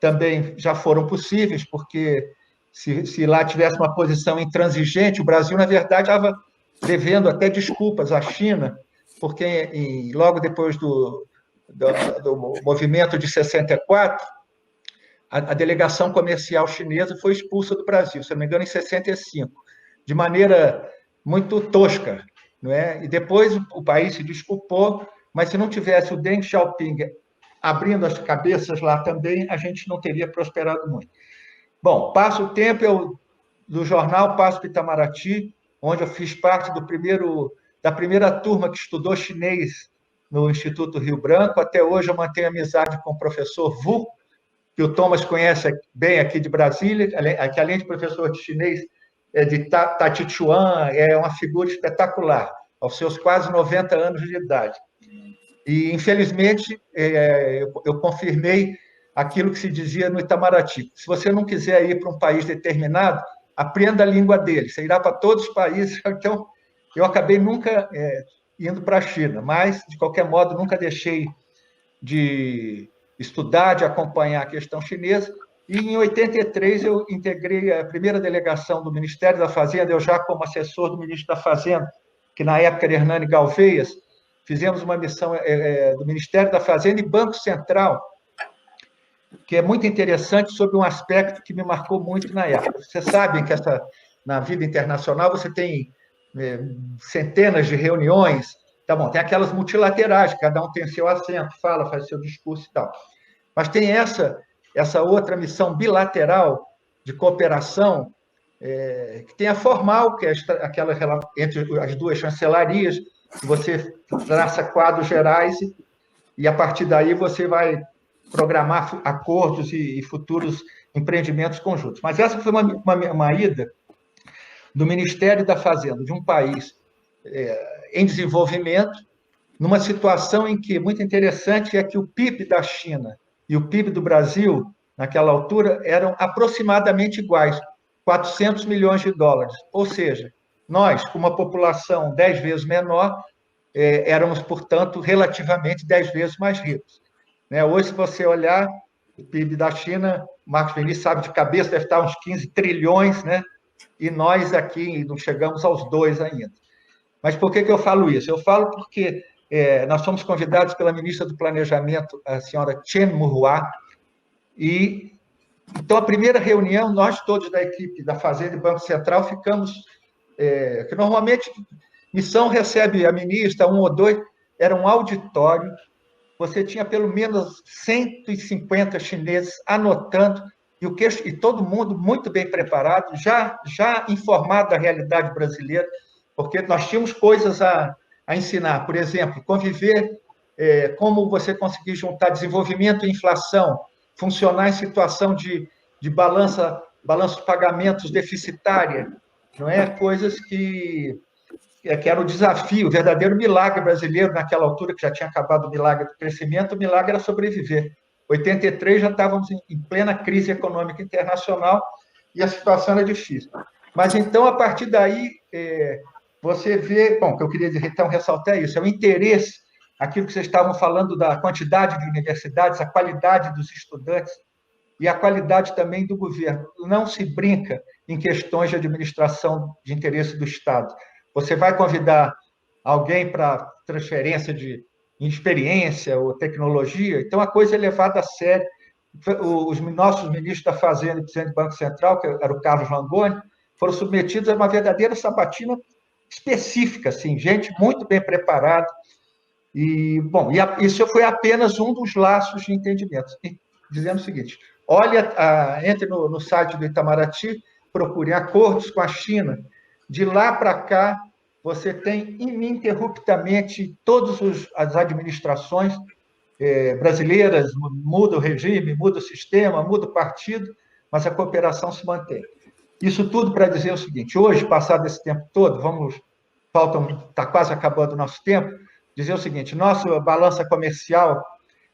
também já foram possíveis, porque se lá tivesse uma posição intransigente, o Brasil, na verdade, estava devendo até desculpas à China, porque logo depois do movimento de 64, a delegação comercial chinesa foi expulsa do Brasil, se não me engano, em 65, de maneira muito tosca, não é? E depois o país se desculpou, mas se não tivesse o Deng Xiaoping abrindo as cabeças lá também, a gente não teria prosperado muito. Bom, passo o tempo, do jornal passo para Itamaraty, onde eu fiz parte da primeira turma que estudou chinês no Instituto Rio Branco. Até hoje eu mantenho amizade com o professor Wu, que o Thomas conhece bem aqui de Brasília, que além de professor de chinês, de Tatichuan, é uma figura espetacular, aos seus quase 90 anos de idade. E, infelizmente, eu confirmei aquilo que se dizia no Itamaraty. Se você não quiser ir para um país determinado, aprenda a língua dele. Você irá para todos os países. Então, eu acabei nunca indo para a China, mas, de qualquer modo, nunca deixei de estudar, de acompanhar a questão chinesa. E, em 83, eu integrei a primeira delegação do Ministério da Fazenda, eu já como assessor do ministro da Fazenda, que na época era Hernani Galveias. Fizemos uma missão do Ministério da Fazenda e Banco Central, que é muito interessante sobre um aspecto que me marcou muito na época. Vocês sabem que na vida internacional você tem centenas de reuniões, tá bom, tem aquelas multilaterais, cada um tem seu assento, fala, faz seu discurso e tal. Mas tem essa outra missão bilateral de cooperação, que tem a formal, que é aquela entre as duas chancelarias, que você traça quadros gerais e, a partir daí, você vai programar acordos e futuros empreendimentos conjuntos. Mas essa foi uma ida do Ministério da Fazenda, de um país em desenvolvimento, numa situação em que, muito interessante, é que o PIB da China e o PIB do Brasil, naquela altura, eram aproximadamente iguais, 400 milhões de dólares. Ou seja, nós, com uma população 10 vezes menor, éramos, portanto, relativamente 10 vezes mais ricos. Hoje, se você olhar o PIB da China, o Marcos Vinícius sabe de cabeça, deve estar uns 15 trilhões, né? E nós aqui não chegamos aos 2 ainda. Mas por que eu falo isso? Eu falo porque nós fomos convidados pela ministra do Planejamento, a senhora Chen Murhua, e então a primeira reunião, nós todos da equipe da Fazenda e Banco Central ficamos, que normalmente missão recebe a ministra, 1 ou 2, era um auditório, você tinha pelo menos 150 chineses anotando, e todo mundo muito bem preparado, já informado da realidade brasileira, porque nós tínhamos coisas a ensinar. Por exemplo, conviver, como você conseguir juntar desenvolvimento e inflação, funcionar em situação de balanço de pagamentos deficitária, não é? Coisas que era o desafio, o verdadeiro milagre brasileiro naquela altura, que já tinha acabado o milagre do crescimento, o milagre era sobreviver. Em 83 já estávamos em plena crise econômica internacional e a situação era difícil. Mas, então, a partir daí, você vê... Bom, o que eu queria então ressaltar é isso, é o interesse, aquilo que vocês estavam falando da quantidade de universidades, a qualidade dos estudantes e a qualidade também do governo. Não se brinca em questões de administração de interesse do Estado. Você vai convidar alguém para transferência de experiência ou tecnologia, então a coisa é levada a sério. Os nossos ministros da Fazenda e presidente do Banco Central, que era o Carlos Langoni, foram submetidos a uma verdadeira sabatina específica, assim, gente muito bem preparada. E, bom, isso foi apenas um dos laços de entendimento. Dizendo o seguinte, entre no site do Itamaraty, procure acordos com a China. De lá para cá, você tem ininterruptamente todas as administrações brasileiras, muda o regime, muda o sistema, muda o partido, mas a cooperação se mantém. Isso tudo para dizer o seguinte: hoje, passado esse tempo todo, está quase acabando o nosso tempo, dizer o seguinte: nossa balança comercial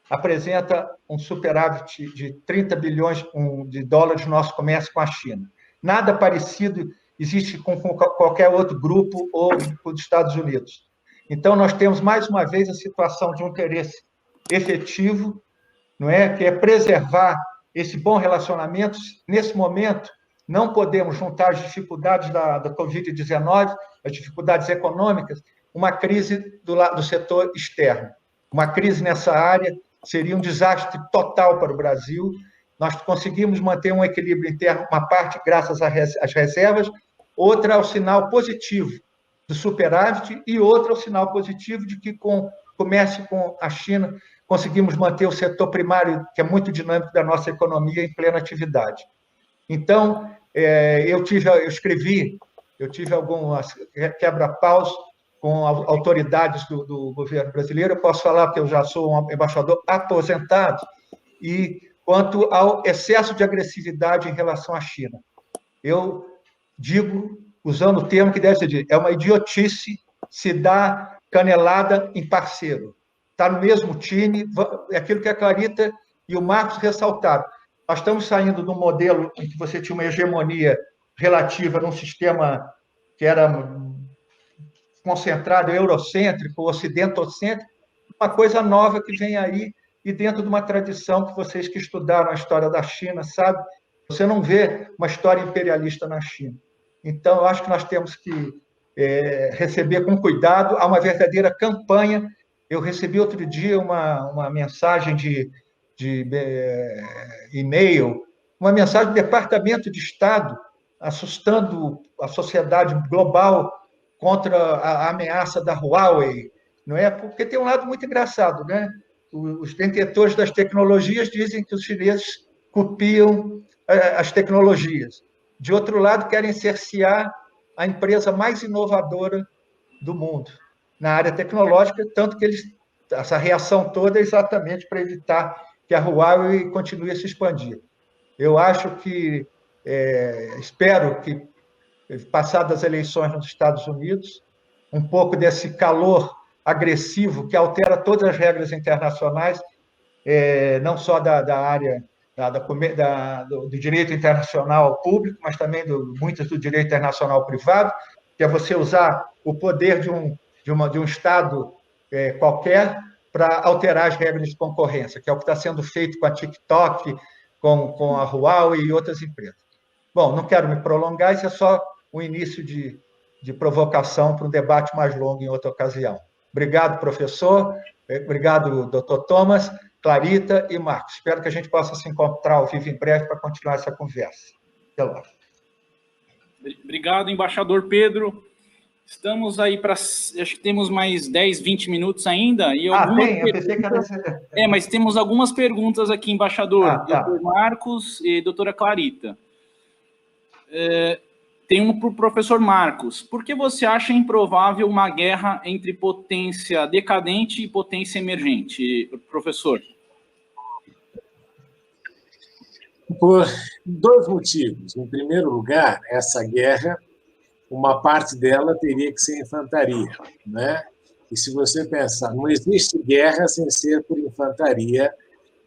apresenta um superávit de 30 bilhões de dólares no nosso comércio com a China. Nada parecido existe com qualquer outro grupo ou com os Estados Unidos. Então, nós temos, mais uma vez, a situação de um interesse efetivo, não é? Que é preservar esse bom relacionamento. Nesse momento, não podemos juntar as dificuldades da Covid-19, as dificuldades econômicas, uma crise do setor externo. Uma crise nessa área seria um desastre total para o Brasil. Nós conseguimos manter um equilíbrio interno, uma parte graças às reservas, outra ao sinal positivo do superávit e outra ao sinal positivo de que, com o comércio com a China, conseguimos manter o setor primário, que é muito dinâmico da nossa economia, em plena atividade. Então, eu tive algumas quebra-paus com autoridades do governo brasileiro. Eu posso falar que eu já sou um embaixador aposentado, e quanto ao excesso de agressividade em relação à China, eu digo, usando o termo que deve ser dito, é uma idiotice se dar canelada em parceiro. Está no mesmo time, é aquilo que a Clarita e o Marcos ressaltaram. Nós estamos saindo de um modelo em que você tinha uma hegemonia relativa num sistema que era concentrado, eurocêntrico, ocidentocêntrico, uma coisa nova que vem aí, e dentro de uma tradição que vocês que estudaram a história da China, sabe? Você não vê uma história imperialista na China. Então, eu acho que nós temos que receber com cuidado. Há uma verdadeira campanha. Eu recebi outro dia uma mensagem de e-mail, uma mensagem do Departamento de Estado assustando a sociedade global contra a ameaça da Huawei, não é? Porque tem um lado muito engraçado, né? Os detentores das tecnologias dizem que os chineses copiam as tecnologias. De outro lado, querem cercear a empresa mais inovadora do mundo na área tecnológica, tanto que essa reação toda é exatamente para evitar que a Huawei continue a se expandir. Eu acho que, espero que, passadas as eleições nos Estados Unidos, um pouco desse calor agressivo que altera todas as regras internacionais, não só da área do direito internacional público, mas também muitas do direito internacional privado, que é você usar o poder de um Estado qualquer para alterar as regras de concorrência, que é o que está sendo feito com a TikTok, com a Huawei e outras empresas. Bom, não quero me prolongar, isso é só o início de provocação para um debate mais longo em outra ocasião. Obrigado, professor. Obrigado, doutor Thomas, Clarita e Marcos. Espero que a gente possa se encontrar ao vivo em breve para continuar essa conversa. Até lá. Obrigado, embaixador Pedro. Estamos aí para... Acho que temos mais 10, 20 minutos ainda. E tem? Eu pensei que era... mas temos algumas perguntas aqui, embaixador. Tá. Doutor Marcos e doutora Clarita. Tem uma para o professor Marcos. Por que você acha improvável uma guerra entre potência decadente e potência emergente, professor? Por dois motivos. Em primeiro lugar, essa guerra, uma parte dela teria que ser infantaria, né? E se você pensar, não existe guerra sem ser por infantaria,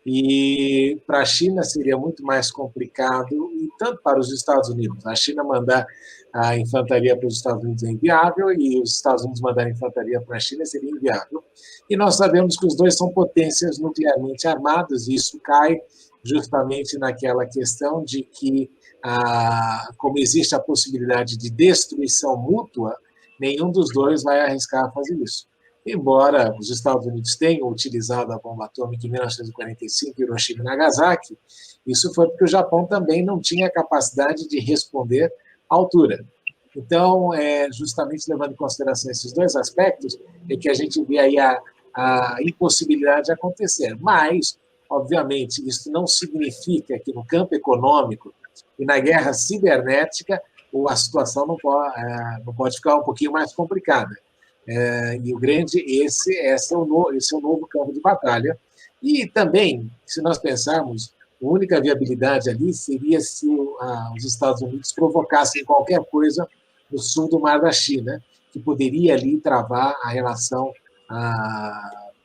e para a China seria muito mais complicado, e tanto para os Estados Unidos. A China mandar a infantaria para os Estados Unidos é inviável, e os Estados Unidos mandar infantaria para a China seria inviável. E nós sabemos que os dois são potências nuclearmente armadas, e isso cai justamente naquela questão de que, como existe a possibilidade de destruição mútua, nenhum dos dois vai arriscar fazer isso. Embora os Estados Unidos tenham utilizado a bomba atômica em 1945, Hiroshima e Nagasaki, isso foi porque o Japão também não tinha capacidade de responder à altura. Então, justamente levando em consideração esses dois aspectos, é que a gente vê aí a impossibilidade de acontecer. Mas, obviamente, isso não significa que no campo econômico e na guerra cibernética a situação não pode ficar um pouquinho mais complicada. E esse é o novo campo de batalha. E também, se nós pensarmos, a única viabilidade ali seria se os Estados Unidos provocassem qualquer coisa no sul do Mar da China, que poderia ali travar a relação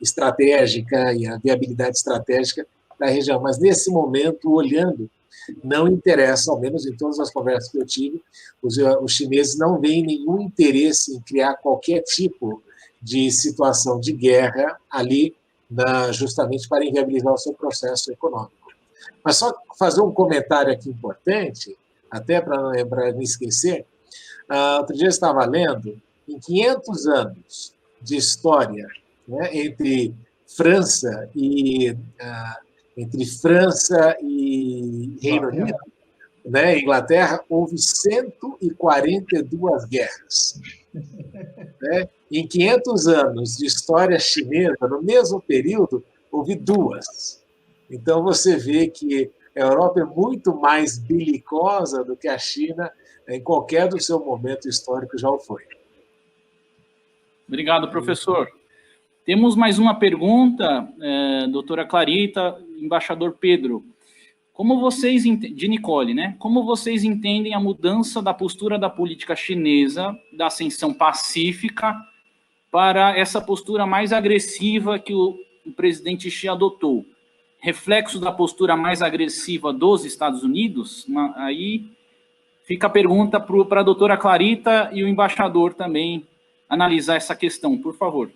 estratégica e a viabilidade estratégica da região. Mas, nesse momento, olhando, não interessa, ao menos em todas as conversas que eu tive, os chineses não veem nenhum interesse em criar qualquer tipo de situação de guerra ali, justamente para inviabilizar o seu processo econômico. Mas só fazer um comentário aqui importante, até para não esquecer, outro dia eu estava lendo, em 500 anos de história, né, entre França e Reino Unido, né, Inglaterra, houve 142 guerras. Né? Em 500 anos de história chinesa, no mesmo período, houve 2. Então, você vê que a Europa é muito mais belicosa do que a China em qualquer do seu momento histórico já o foi. Obrigado, professor. Temos mais uma pergunta, doutora Clarita, embaixador Pedro. De Nicole, né? Como vocês entendem a mudança da postura da política chinesa, da ascensão pacífica, para essa postura mais agressiva que o presidente Xi adotou? Reflexo da postura mais agressiva dos Estados Unidos? Aí fica a pergunta para a doutora Clarita e o embaixador também analisar essa questão, por favor.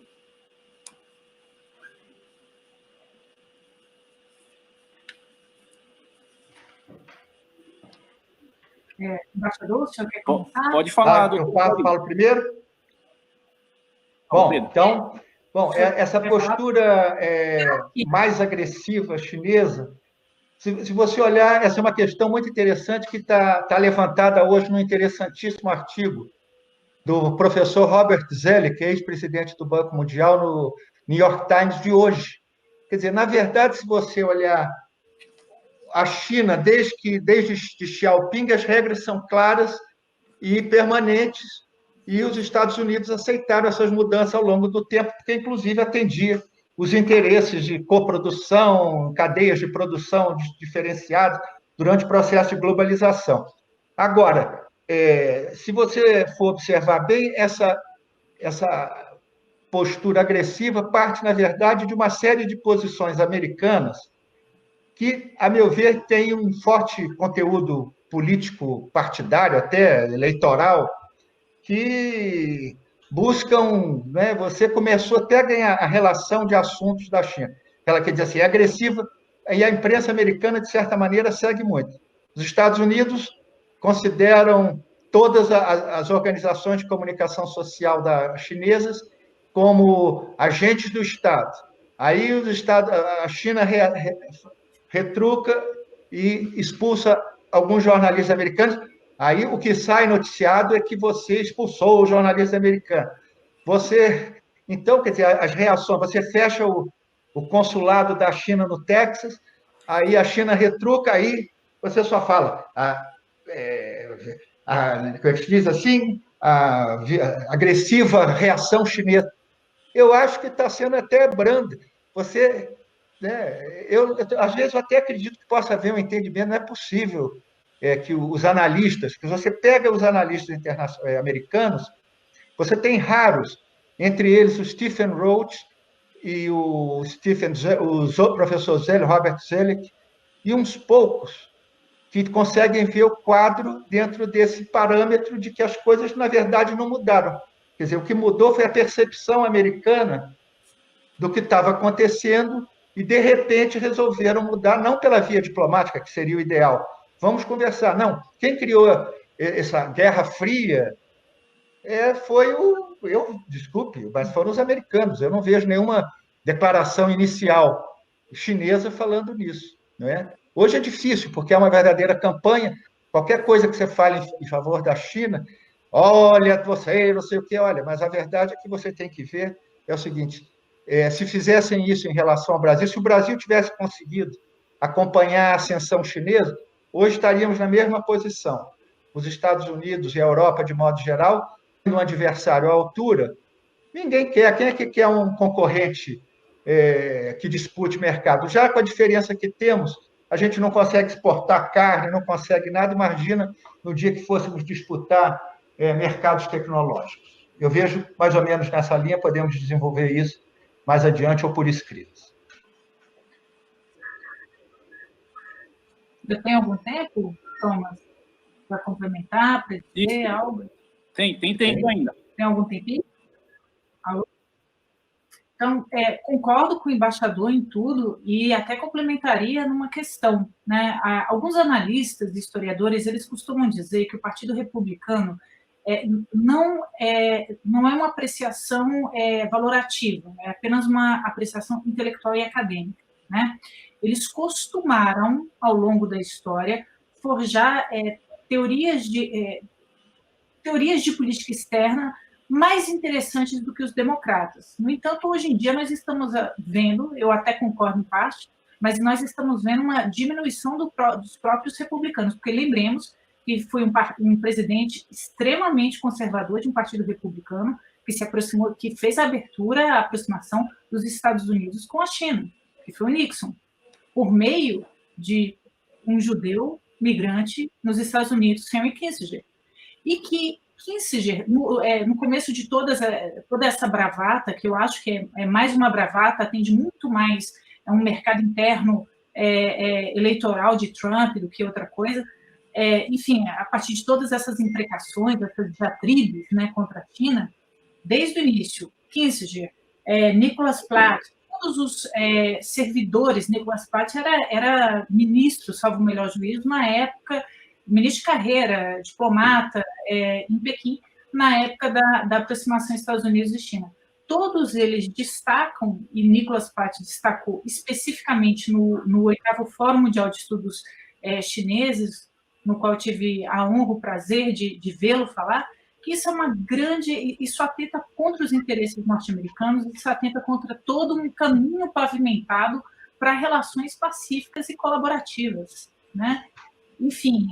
Embaixador, o senhor quer começar? Pode falar. Eu falo primeiro? Bom, então, essa postura mais agressiva chinesa, se você olhar, essa é uma questão muito interessante que está levantada hoje num interessantíssimo artigo do professor Robert Zoellick, ex-presidente do Banco Mundial, no New York Times de hoje. Quer dizer, na verdade, se você olhar a China, desde Xiaoping, as regras são claras e permanentes, e os Estados Unidos aceitaram essas mudanças ao longo do tempo, porque, inclusive, atendia os interesses de coprodução, cadeias de produção diferenciadas durante o processo de globalização. Agora, se você for observar bem, essa postura agressiva parte, na verdade, de uma série de posições americanas que, a meu ver, tem um forte conteúdo político partidário, até eleitoral, que buscam... Né, você começou até a ganhar a relação de assuntos da China. Ela quer dizer assim, é agressiva, e a imprensa americana, de certa maneira, segue muito. Os Estados Unidos consideram todas as organizações de comunicação social chinesas como agentes do Estado. Aí a China retruca e expulsa alguns jornalistas americanos. Aí o que sai noticiado é que você expulsou o jornalista americano. Então, quer dizer, as reações, você fecha o consulado da China no Texas, aí a China retruca, aí você só fala, como é que se diz assim, a agressiva reação chinesa. Eu acho que está sendo até branda. Às vezes, eu até acredito que possa haver um entendimento, não é possível que os analistas, que você pega os analistas americanos, você tem raros, entre eles o Stephen Roach e o professor Robert Zoellick, e uns poucos que conseguem ver o quadro dentro desse parâmetro de que as coisas, na verdade, não mudaram. Quer dizer, o que mudou foi a percepção americana do que estava acontecendo e, de repente, resolveram mudar, não pela via diplomática, que seria o ideal. Vamos conversar. Não, quem criou essa Guerra Fria desculpe, mas foram os americanos. Eu não vejo nenhuma declaração inicial chinesa falando nisso. Não é? Hoje é difícil, porque é uma verdadeira campanha. Qualquer coisa que você fale em favor da China, olha, você não sei o quê, olha, mas a verdade é que você tem que ver é o seguinte, se fizessem isso em relação ao Brasil, se o Brasil tivesse conseguido acompanhar a ascensão chinesa, hoje estaríamos na mesma posição. os Estados Unidos e a Europa, de modo geral, um adversário à altura, ninguém quer. Quem é que quer um concorrente que dispute mercado? Já com a diferença que temos, a gente não consegue exportar carne, não consegue nada. Imagina no dia que fôssemos disputar mercados tecnológicos. Eu vejo mais ou menos nessa linha, podemos desenvolver isso mais adiante ou por escrito. Já tem algum tempo, Thomas, para complementar, para dizer algo? Tem tempo ainda. Tem algum tempinho? Então, concordo com o embaixador em tudo e até complementaria numa questão, né? Alguns analistas e historiadores, eles costumam dizer que o Partido Republicano não é uma apreciação valorativa, é apenas uma apreciação intelectual e acadêmica, né? Eles costumaram, ao longo da história, forjar teorias de política externa mais interessantes do que os democratas. No entanto, hoje em dia nós estamos vendo, eu até concordo em parte, mas nós estamos vendo uma diminuição dos próprios republicanos, porque lembremos que foi um presidente extremamente conservador de um partido republicano que se aproximou, que fez a aproximação dos Estados Unidos com a China, que foi o Nixon, por meio de um judeu migrante nos Estados Unidos, Henry Kissinger. E que Kissinger, no começo de toda essa bravata, que eu acho que é mais uma bravata, atende muito mais a um mercado interno eleitoral de Trump do que outra coisa, enfim, a partir de todas essas imprecações, essas diatribes, né, contra a China, desde o início, Kissinger, Nicholas Platt, todos os servidores, Nicholas Platt era ministro, salvo o melhor juízo, na época, ministro de carreira, diplomata em Pequim, na época da aproximação Estados Unidos e China. Todos eles destacam, e Nicholas Platt destacou especificamente no 8º Fórum Mundial de Estudos Chineses, no qual tive a honra, o prazer de vê-lo falar, que isso é uma grande, isso atenta contra os interesses norte-americanos, isso atenta contra todo um caminho pavimentado para relações pacíficas e colaborativas, né? Enfim,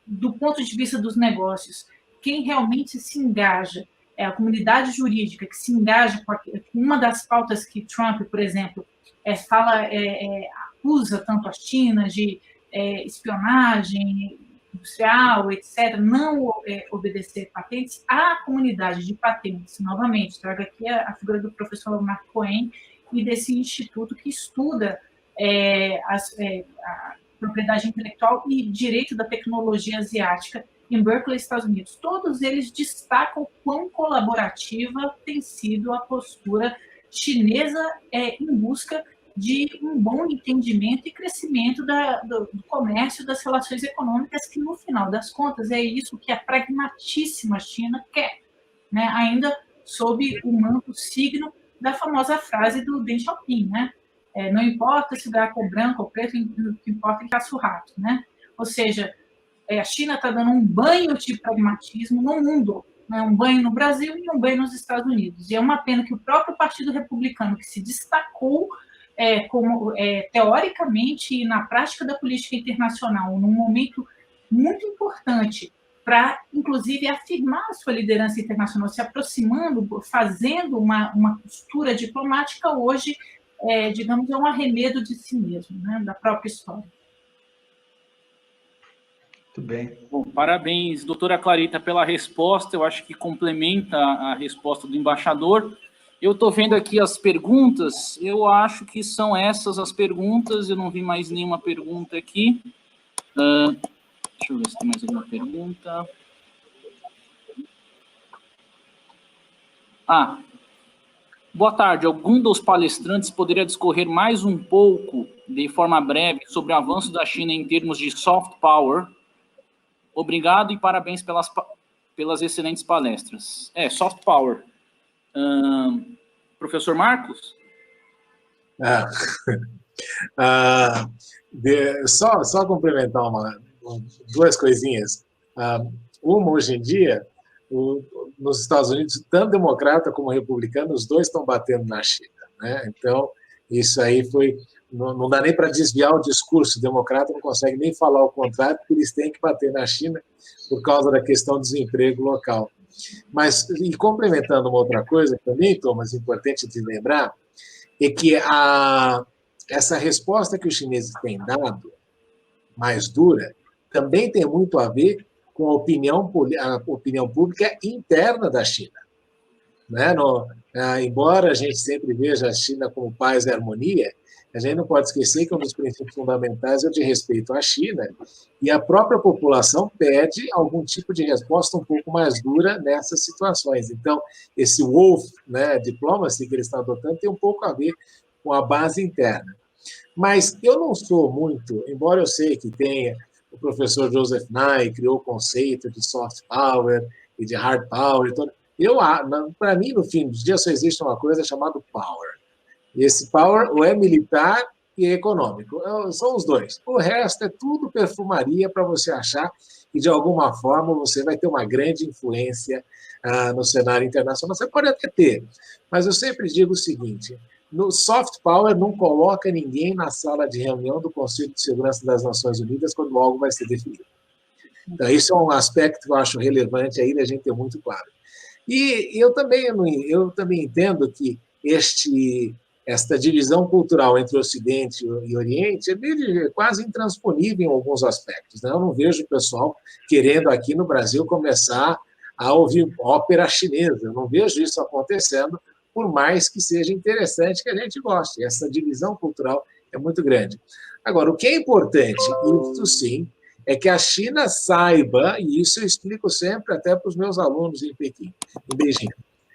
do ponto de vista dos negócios, quem realmente se engaja, a comunidade jurídica que se engaja com uma das pautas que Trump, por exemplo, acusa tanto a China de espionagem industrial, etc., não obedecer patentes, a comunidade de patentes, novamente, trago aqui a figura do professor Mark Cohen e desse instituto que estuda a propriedade intelectual e direito da tecnologia asiática em Berkeley, Estados Unidos. Todos eles destacam quão colaborativa tem sido a postura chinesa em busca de um bom entendimento e crescimento do comércio, das relações econômicas, que, no final das contas, é isso que a pragmatíssima China quer, né? Ainda sob o manto signo da famosa frase do Deng Xiaoping, né? Não importa se o gato é branco ou preto, o que importa é que caça o rato, né? Ou seja, a China está dando um banho de pragmatismo no mundo, né? Um banho no Brasil e um banho nos Estados Unidos. E é uma pena que o próprio Partido Republicano, que se destacou como teoricamente e na prática da política internacional, num momento muito importante para, inclusive, afirmar a sua liderança internacional, se aproximando, fazendo uma postura diplomática, hoje, digamos, é um arremedo de si mesmo, né, da própria história. Muito bem. Bom, parabéns, doutora Clarita, pela resposta. Eu acho que complementa a resposta do embaixador. Eu estou vendo aqui as perguntas, eu acho que são essas as perguntas, eu não vi mais nenhuma pergunta aqui. Deixa eu ver se tem mais alguma pergunta. Boa tarde. Algum dos palestrantes poderia discorrer mais um pouco, de forma breve, sobre o avanço da China em termos de soft power? Obrigado e parabéns pelas excelentes palestras. Soft power. Professor Marcos? Só complementar duas coisinhas. Uma, hoje em dia, nos Estados Unidos, tanto democrata como republicano, os dois estão batendo na China, né? Então, isso aí foi não dá nem para desviar o discurso. O democrata não consegue nem falar o contrário, porque eles têm que bater na China por causa da questão do desemprego local. Mas, e complementando uma outra coisa também, Thomas, importante de lembrar, é que essa resposta que os chineses têm dado, mais dura, também tem muito a ver com a opinião pública interna da China. Né? Embora a gente sempre veja a China como paz e harmonia, a gente não pode esquecer que um dos princípios fundamentais é o de respeito à China, e a própria população pede algum tipo de resposta um pouco mais dura nessas situações. Então, esse wolf, né, diplomacy que eles estão adotando tem um pouco a ver com a base interna. Mas eu não sou muito, embora eu sei que tenha o professor Joseph Nye, criou o conceito de soft power e de hard power, para mim, no fim dos dias, só existe uma coisa chamada power. E esse power ou é militar e econômico. São os dois. O resto é tudo perfumaria para você achar que, de alguma forma, você vai ter uma grande influência no cenário internacional. Você pode até ter, mas eu sempre digo o seguinte, no soft power não coloca ninguém na sala de reunião do Conselho de Segurança das Nações Unidas quando algo vai ser definido. Então, isso é um aspecto que eu acho relevante aí da gente ter muito claro. E eu também entendo que esta divisão cultural entre Ocidente e Oriente é quase intransponível em alguns aspectos. Né? Eu não vejo o pessoal querendo aqui no Brasil começar a ouvir ópera chinesa. Eu não vejo isso acontecendo, por mais que seja interessante que a gente goste. Essa divisão cultural é muito grande. Agora, o que é importante, isso sim, é que a China saiba, e isso eu explico sempre até para os meus alunos em Pequim, em Beijing,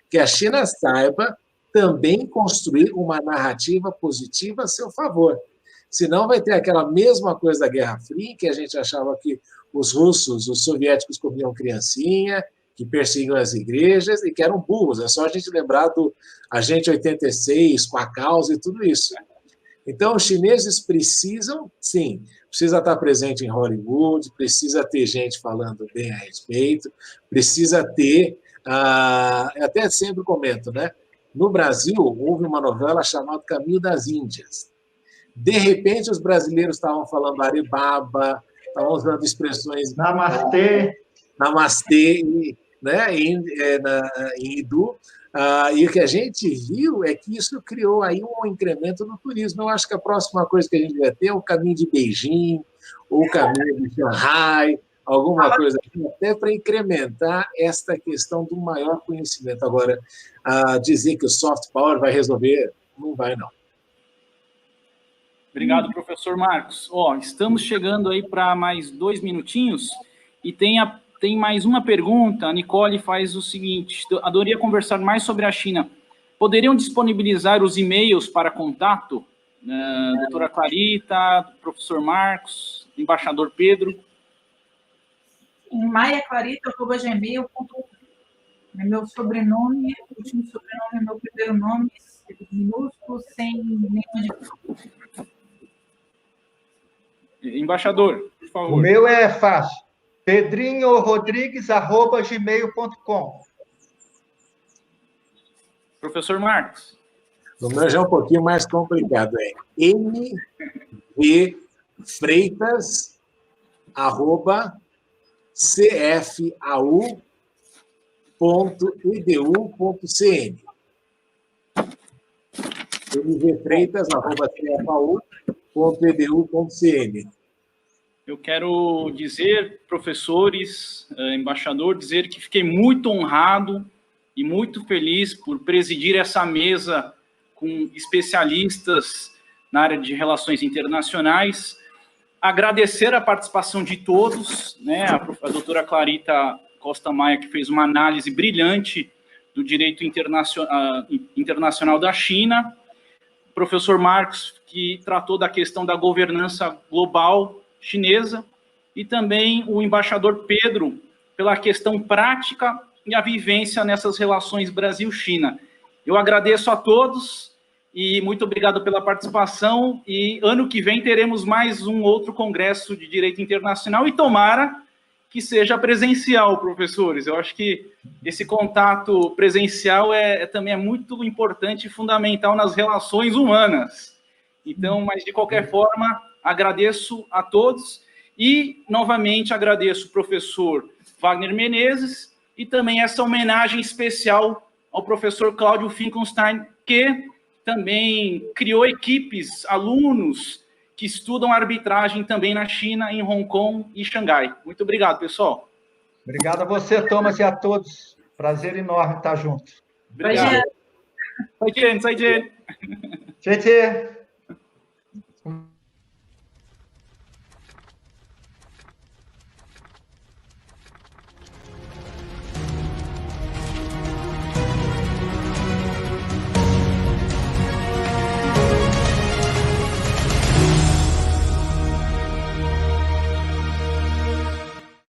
que a China saiba também construir uma narrativa positiva a seu favor. Senão vai ter aquela mesma coisa da Guerra Fria, que a gente achava que os russos, os soviéticos comiam criancinha, que perseguiam as igrejas e que eram burros. É só a gente lembrar do Agente 86, com a causa e tudo isso. Então, os chineses precisam, sim, precisa estar presente em Hollywood, precisa ter gente falando bem a respeito, precisa ter... eu até sempre comento, né? No Brasil, houve uma novela chamada Caminho das Índias. De repente, os brasileiros estavam falando Aribaba, estavam usando expressões... Namastê, né, em Hindu. E o que a gente viu é que isso criou aí um incremento no turismo. Eu acho que a próxima coisa que a gente vai ter é o caminho de Beijing, ou o caminho de Shanghai, alguma coisa assim, até para incrementar esta questão do maior conhecimento. Agora, dizer que o soft power vai resolver, não vai, não. Obrigado, professor Marcos. Estamos chegando aí para mais 2 minutinhos e tem mais uma pergunta. A Nicole faz o seguinte: adoraria conversar mais sobre a China. Poderiam disponibilizar os e-mails para contato? Doutora Clarita, professor Marcos, embaixador Pedro. maiaclarita@gmail.com. É meu sobrenome, o último sobrenome é meu primeiro nome, minúsculo, sem nenhuma dificuldade. Embaixador, por favor. O meu é fácil. pedrinhorodrigues@gmail.com. Professor Marcos. O meu já é um pouquinho mais complicado. É mvfreitas@cfau.edu.cn. mvfreitas@cfau.edu.cn. Eu quero dizer, professores, embaixador, dizer que fiquei muito honrado e muito feliz por presidir essa mesa com especialistas na área de relações internacionais. Agradecer a participação de todos, né? A doutora Clarita Costa Maia, que fez uma análise brilhante do direito internacional da China, o professor Marcos, que tratou da questão da governança global chinesa, e também o embaixador Pedro, pela questão prática e a vivência nessas relações Brasil-China. Eu agradeço a todos e muito obrigado pela participação, e ano que vem teremos mais um outro congresso de Direito Internacional, e tomara que seja presencial, professores. Eu acho que esse contato presencial também é muito importante e fundamental nas relações humanas. Então, mas de qualquer forma, agradeço a todos e, novamente, agradeço o professor Wagner Menezes e também essa homenagem especial ao professor Cláudio Finkelstein, que também criou equipes, alunos que estudam arbitragem também na China, em Hong Kong e Xangai. Muito obrigado, pessoal. Obrigado a você, Thomas, e a todos. Prazer enorme estar junto. Obrigado. 再见。再见，再见。Tchê, tchê.